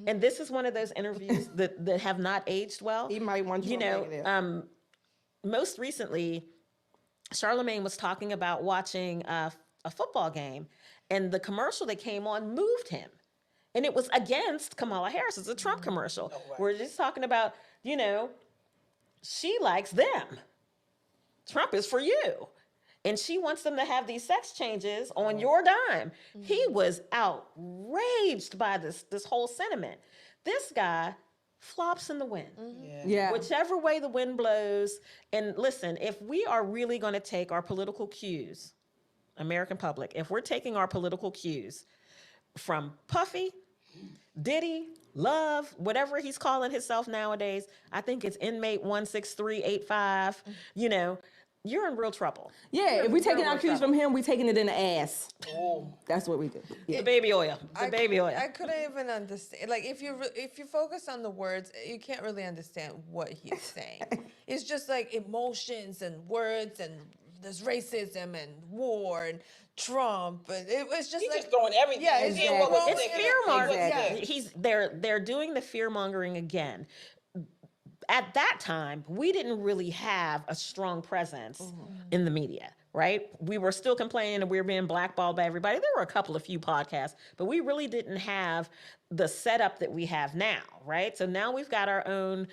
And this is one of those interviews that have not aged well. He might want most recently, Charlemagne was talking about watching a football game, and the commercial that came on moved him. And it was against Kamala Harris. It's a Trump commercial. Oh, right. We're just talking about, she likes them. Trump is for you. And she wants them to have these sex changes on your dime. He was outraged by this whole sentiment. This guy flops in the wind. Yeah. Whichever way the wind blows. And listen, if we are really going to take our political cues, American public, if we're taking our political cues from Puffy, Diddy, Love, whatever he's calling himself nowadays, I think it's inmate 16385, you're in real trouble. Yeah, if we're taking our cues from him, we're taking it in the ass. Ooh. That's what we do. Yeah. The baby oil. Baby oil. I couldn't even understand. Like, if you focus on the words, you can't really understand what he's saying. It's just like emotions and words, and there's racism and war and Trump, and it was just He's like just throwing everything. Yeah, He's it's, doing what was It's sick. fear mongering. Exactly. They're doing the fear mongering again. At that time, we didn't really have a strong presence in the media, right? We were still complaining that we were being blackballed by everybody. There were a few podcasts, but we really didn't have the setup that we have now, right? So now we've got our own,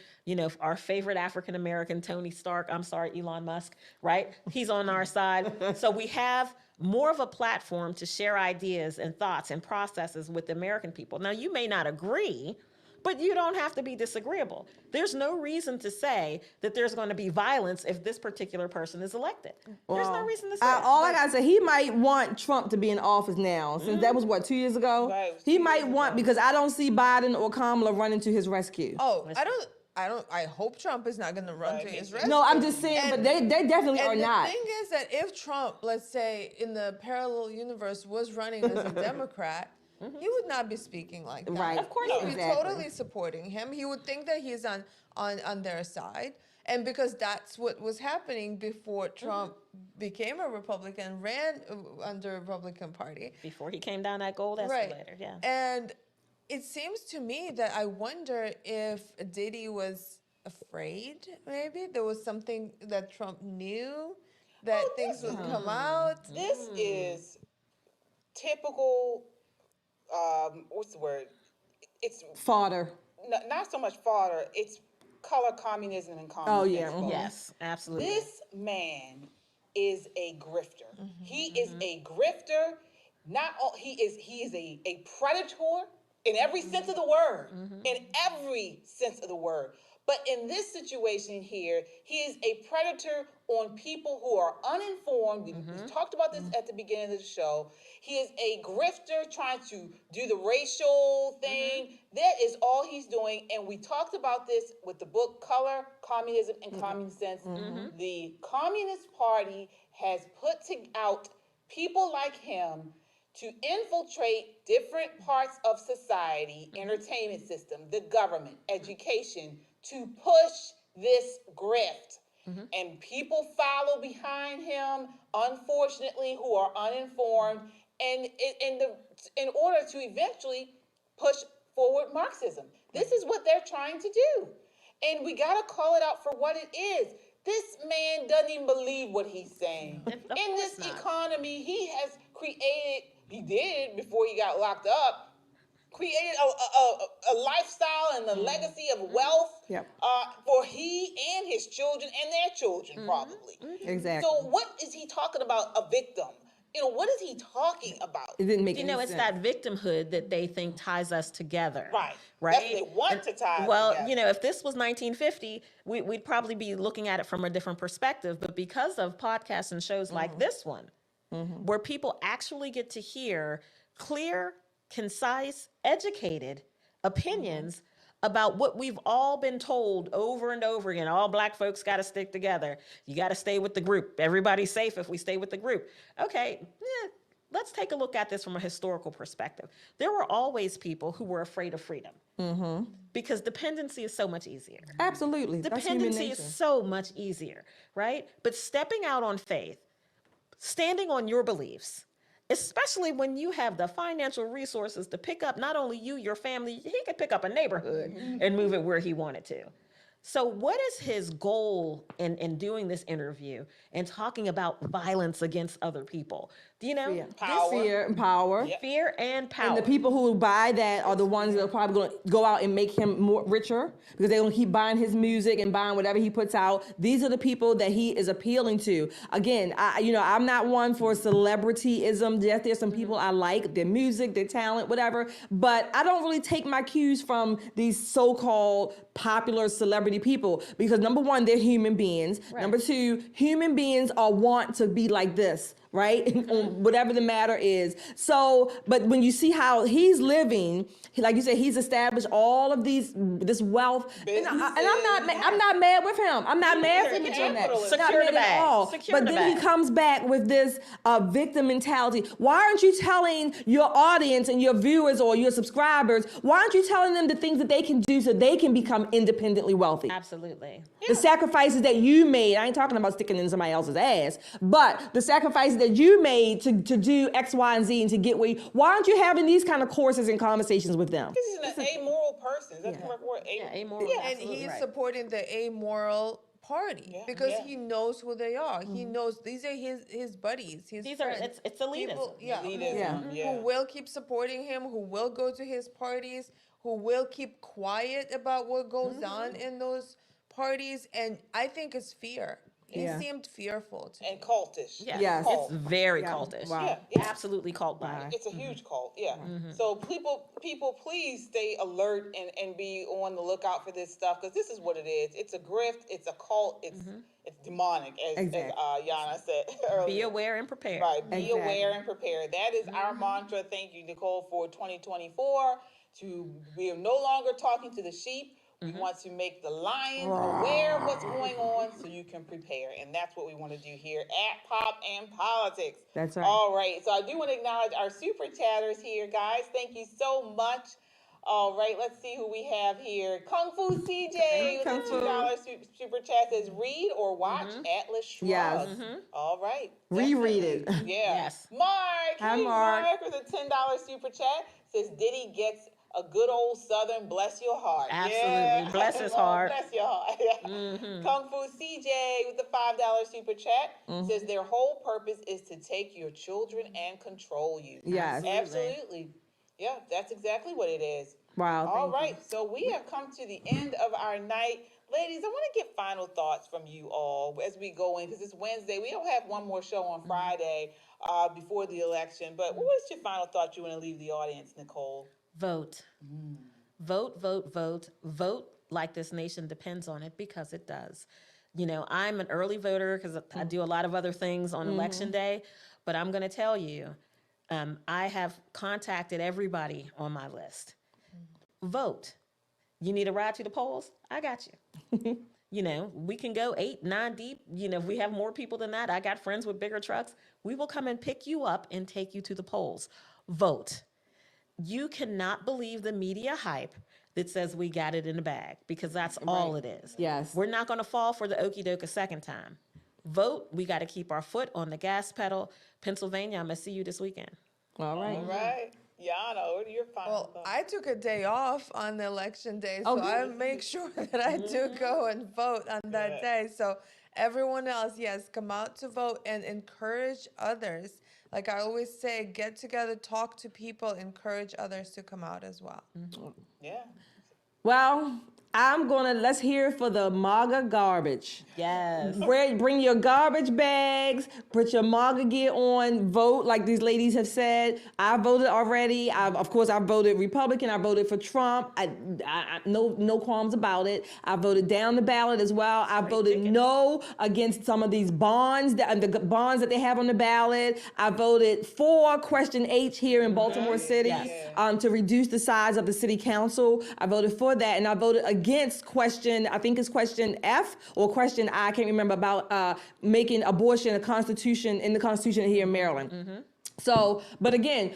our favorite African-American, Tony Stark, Elon Musk, right? He's on our side. So we have more of a platform to share ideas and thoughts and processes with the American people. Now, you may not agree, but you don't have to be disagreeable. There's no reason to say that there's going to be violence if this particular person is elected. There's no reason to say that. All I gotta say, he might want Trump to be in office now, since that was 2 years ago. Right, He might want, because I don't see Biden or Kamala running to his rescue. Oh, I hope Trump is not going to run to his rescue. No, I'm just saying, but they definitely are not. The thing is that if Trump, let's say, in the parallel universe, was running as a Democrat, he would not be speaking like that. Right. Of course He would be Exactly. totally supporting him. He would think that he's on their side. And because that's what was happening before Trump became a Republican, ran under Republican Party. Before he came down that gold escalator, yeah. And it seems to me that I wonder if Diddy was afraid, maybe. There was something that Trump knew, that things would come out. This is typical, what's the word? It's Fodder. not so much fodder, it's color communism and communism. Oh, yeah. Mhm. Yes, absolutely. This man is a grifter. He is a grifter. He is a predator in every sense of the word. In every sense of the word. But in this situation here, he is a predator on people who are uninformed. We talked about this at the beginning of the show. He is a grifter trying to do the racial thing. That is all he's doing. And we talked about this with the book Color, Communism, and Common Sense. The Communist Party has put out people like him to infiltrate different parts of society, entertainment system, the government, education, to push this grift. And people follow behind him, unfortunately, who are uninformed, and in order to eventually push forward Marxism. This is what they're trying to do. And we got to call it out for what it is. This man doesn't even believe what he's saying. In this economy, he has did before he got locked up, created a lifestyle and a legacy of wealth for he and his children and their children, probably. Exactly. So what is he talking about, a victim? What is he talking about? It didn't make any it's sense. that victimhood that they think ties us together. Right. Right. That's what they want to tie us Well, together. if this was 1950, we'd probably be looking at it from a different perspective. But because of podcasts and shows like this one, where people actually get to hear clear, concise, educated opinions about what we've all been told over and over again. All black folks got to stick together. You got to stay with the group. Everybody's safe if we stay with the group. Okay, let's take a look at this from a historical perspective. There were always people who were afraid of freedom because dependency is so much easier. Absolutely. That's human Dependency nature. is so much easier, right? But stepping out on faith, standing on your beliefs, especially when you have the financial resources to pick up not only you, your family, he could pick up a neighborhood and move it where he wanted to. So what is his goal in doing this interview and talking about violence against other people? Do you know? Fear and power. Fear and power. And the people who buy that are the ones that are probably going to go out and make him more richer because they're going to keep buying his music and buying whatever he puts out. These are the people that he is appealing to. Again, I'm not one for celebrityism. Yes, there's some people I like, their music, their talent, whatever. But I don't really take my cues from these so-called popular celebrity people because number one, they're human beings. Right. Number two, human beings want to be like this. right? On whatever the matter is. So, but when you see how he's living, like you said, he's established all of this wealth, and I'm not mad with him. I'm not mad for him doing that. Not mad at all. But then he comes back with this victim mentality. Why aren't you telling your audience and your viewers or your subscribers? Why aren't you telling them the things that they can do so they can become independently wealthy? Absolutely. The sacrifices that you made, I ain't talking about sticking in somebody else's ass, but the sacrifices that you made to do X, Y, and Z and to get where you, why aren't you having these kind of courses and conversations with them? He's an amoral person. That's the correct word. Amoral. Yeah, and he's supporting the amoral party because he knows who they are. He knows these are his buddies, his friends. It's elitism. People, who will keep supporting him, who will go to his parties, who will keep quiet about what goes on in those parties. And I think it's fear. He seemed fearful to me. And cultish. Yes. It's very cultish. Wow. Absolutely cult-like. It's a huge cult, So people, please stay alert and be on the lookout for this stuff, because this is what it is. It's a grift. It's a cult. It's demonic, as Yana said earlier. Be aware and prepare. Right. Be aware and prepare. That is our mantra. Thank you, Nicole, for 2024. We are no longer talking to the sheep. We want to make the lions aware of what's going on so you can prepare. And that's what we want to do here at Pop and Politics. That's right. All right. So I do want to acknowledge our super chatters here, guys. Thank you so much. All right. Let's see who we have here. Kung Fu CJ with a $2 super chat says, read or watch Atlas Shrugged. Yes. All right. Reread it. Yeah. Yes. Mark. Hi, Hey, Mark. with a $10 super chat says, Diddy gets a good old Southern bless your heart. Absolutely. Bless his heart. Bless your heart. Kung Fu CJ with the $5 super chat says their whole purpose is to take your children and control you. Yes. Absolutely. Yeah, that's exactly what it is. Wow. All right. So we have come to the end of our night. Ladies, I want to get final thoughts from you all as we go in, because it's Wednesday. We don't have one more show on Friday before the election. But what is your final thought you want to leave the audience, Nicole? Vote. Vote, vote, vote. Vote like this nation depends on it, because it does. You know, I'm an early voter because I do a lot of other things on election day, but I'm going to tell you, I have contacted everybody on my list. Vote. You need a ride to the polls? I got you. You know, we can go 8, 9 deep. You know, if we have more people than that, I got friends with bigger trucks. We will come and pick you up and take you to the polls. Vote. You cannot believe the media hype that says we got it in the bag, because that's all it is. Yes. We're not going to fall for the okie doke a second time. Vote. We got to keep our foot on the gas pedal. Pennsylvania, I'm going to see you this weekend. All right. All right. Yana, what are your final thoughts? I took a day off on election day, so I make sure that I do go and vote on that day. So everyone else, yes, come out to vote and encourage others. Like I always say, get together, talk to people, encourage others to come out as well. Yeah. Well, let's hear it for the MAGA garbage. Yes. Bring your garbage bags, put your MAGA gear on, vote like these ladies have said. I voted already. Of course, I voted Republican. I voted for Trump. No qualms about it. I voted down the ballot as well. I voted no against some of these bonds, the bonds that they have on the ballot. I voted for Question H here in Baltimore City to reduce the size of the city council. I voted for that, and I voted against question F or question I can't remember, about making abortion in the Constitution here in Maryland. So, but again,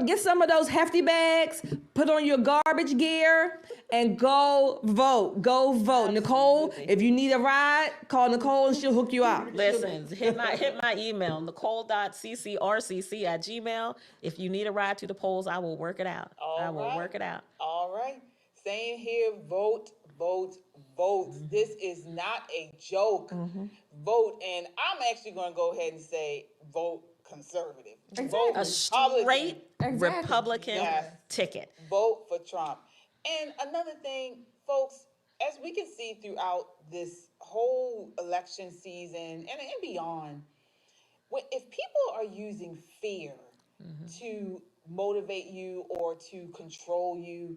get some of those hefty bags, put on your garbage gear, and go vote. Go vote. Nicole, if you need a ride, call Nicole and she'll hook you up. Listen, hit my email, nicole.ccrcc@gmail. If you need a ride to the polls, I will work it out. I will work it out. All right. Same here. Vote, vote, vote. This is not a joke. Vote. And I'm actually going to go ahead and say vote conservative. Vote a straight Republican ticket. Vote for Trump. And another thing, folks, as we can see throughout this whole election season and beyond, if people are using fear to motivate you or to control you,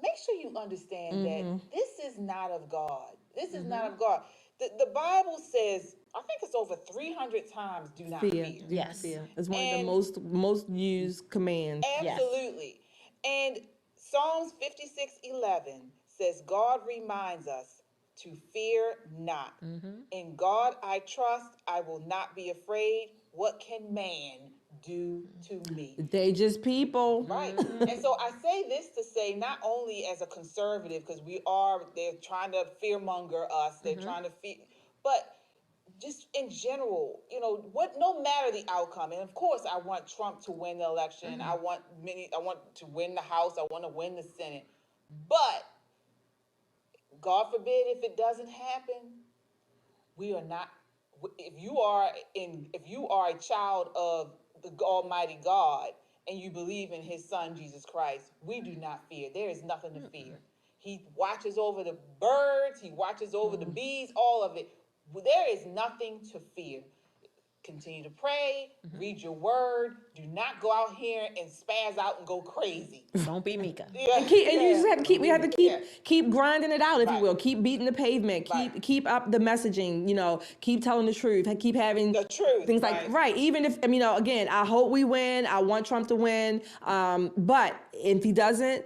make sure you understand that this is not of God. This is not of God. The Bible says, I think it's over 300 times, do not fear. Yes. Fear. It's one And of the most used commands. absolutely. And Psalms 56:11 says, God reminds us to fear not. In God I trust, I will not be afraid. What can man do to me? They just people. Right. And so I say this to say, not only as a conservative, because they're trying to fearmonger us, they're trying to but just in general, no matter the outcome, and of course I want Trump to win the election. I want to win the House. I want to win the Senate. But God forbid if it doesn't happen, we are not. If you are a child of the Almighty God and you believe in His Son Jesus Christ, we do not fear. There is nothing to fear. He watches over the birds. He watches over the bees. All of it. There is nothing to fear. Continue to pray, read your word. Do not go out here and spaz out and go crazy. Don't be Mika. You just have to keep grinding it out, if you will. Keep beating the pavement. Keep up the messaging. Keep telling the truth. Keep having the truth. Things like even if again, I hope we win. I want Trump to win. But if he doesn't,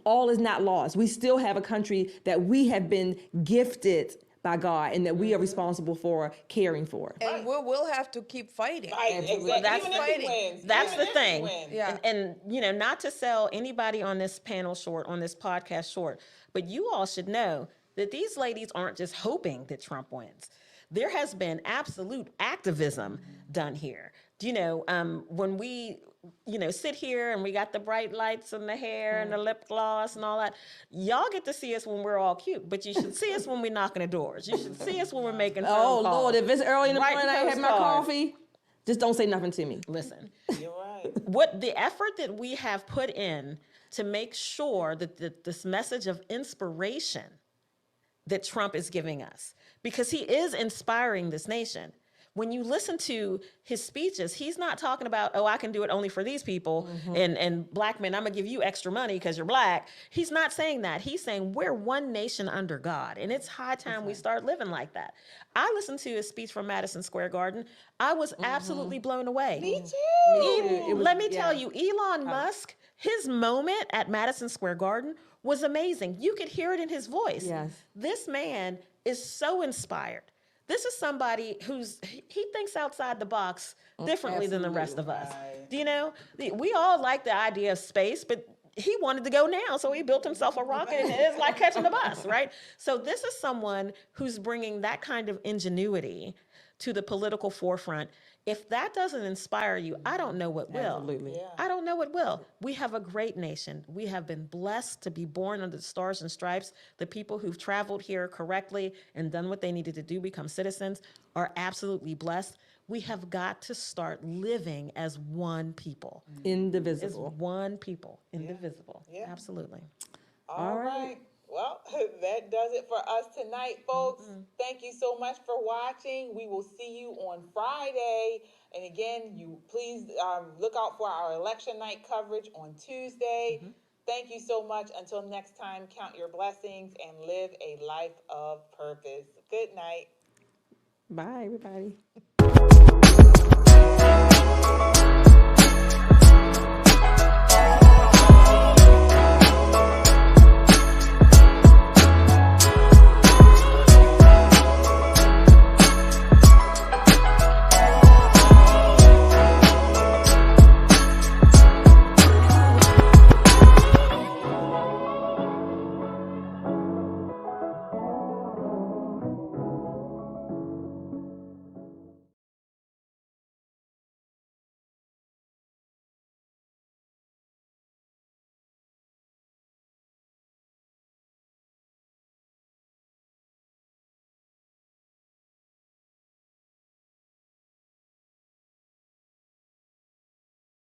all is not lost. We still have a country that we have been gifted by God and that we are responsible for caring for. And we'll have to keep fighting. Exactly. That's the thing. Yeah. And not to sell anybody on this panel short, on this podcast short, but you all should know that these ladies aren't just hoping that Trump wins. There has been absolute activism done here. When we sit here and we got the bright lights and the hair and the lip gloss and all that. Y'all get to see us when we're all cute, but you should see us when we're knocking the doors. You should see us when we're making phone calls. Lord, if it's early in the morning, I had my coffee, just don't say nothing to me. Listen, you're right. What the effort that we have put in to make sure that this message of inspiration that Trump is giving us, because he is inspiring this nation. When you listen to his speeches, he's not talking about, I can do it only for these people and black men, I'm gonna give you extra money because you're black. He's not saying that. He's saying we're one nation under God, and it's high time we start living like that. I listened to his speech from Madison Square Garden. I was absolutely blown away. Me too. Let me tell you, Elon Musk, his moment at Madison Square Garden was amazing. You could hear it in his voice. Yes. This man is so inspired. This is somebody he thinks outside the box differently than the rest of us. We all like the idea of space, but he wanted to go now, so he built himself a rocket, and it's like catching a bus, right? So this is someone who's bringing that kind of ingenuity to the political forefront. If that doesn't inspire you, I don't know what will. Absolutely. Yeah. I don't know what will. We have a great nation. We have been blessed to be born under the stars and stripes. The people who've traveled here correctly and done what they needed to do, become citizens, are absolutely blessed. We have got to start living as one people. Indivisible. As one people. Indivisible. Yeah. Absolutely. All right. Well, that does it for us tonight, folks. Thank you so much for watching. We will see you on Friday. And again, you please look out for our election night coverage on Tuesday. Thank you so much. Until next time, count your blessings and live a life of purpose. Good night. Bye, everybody.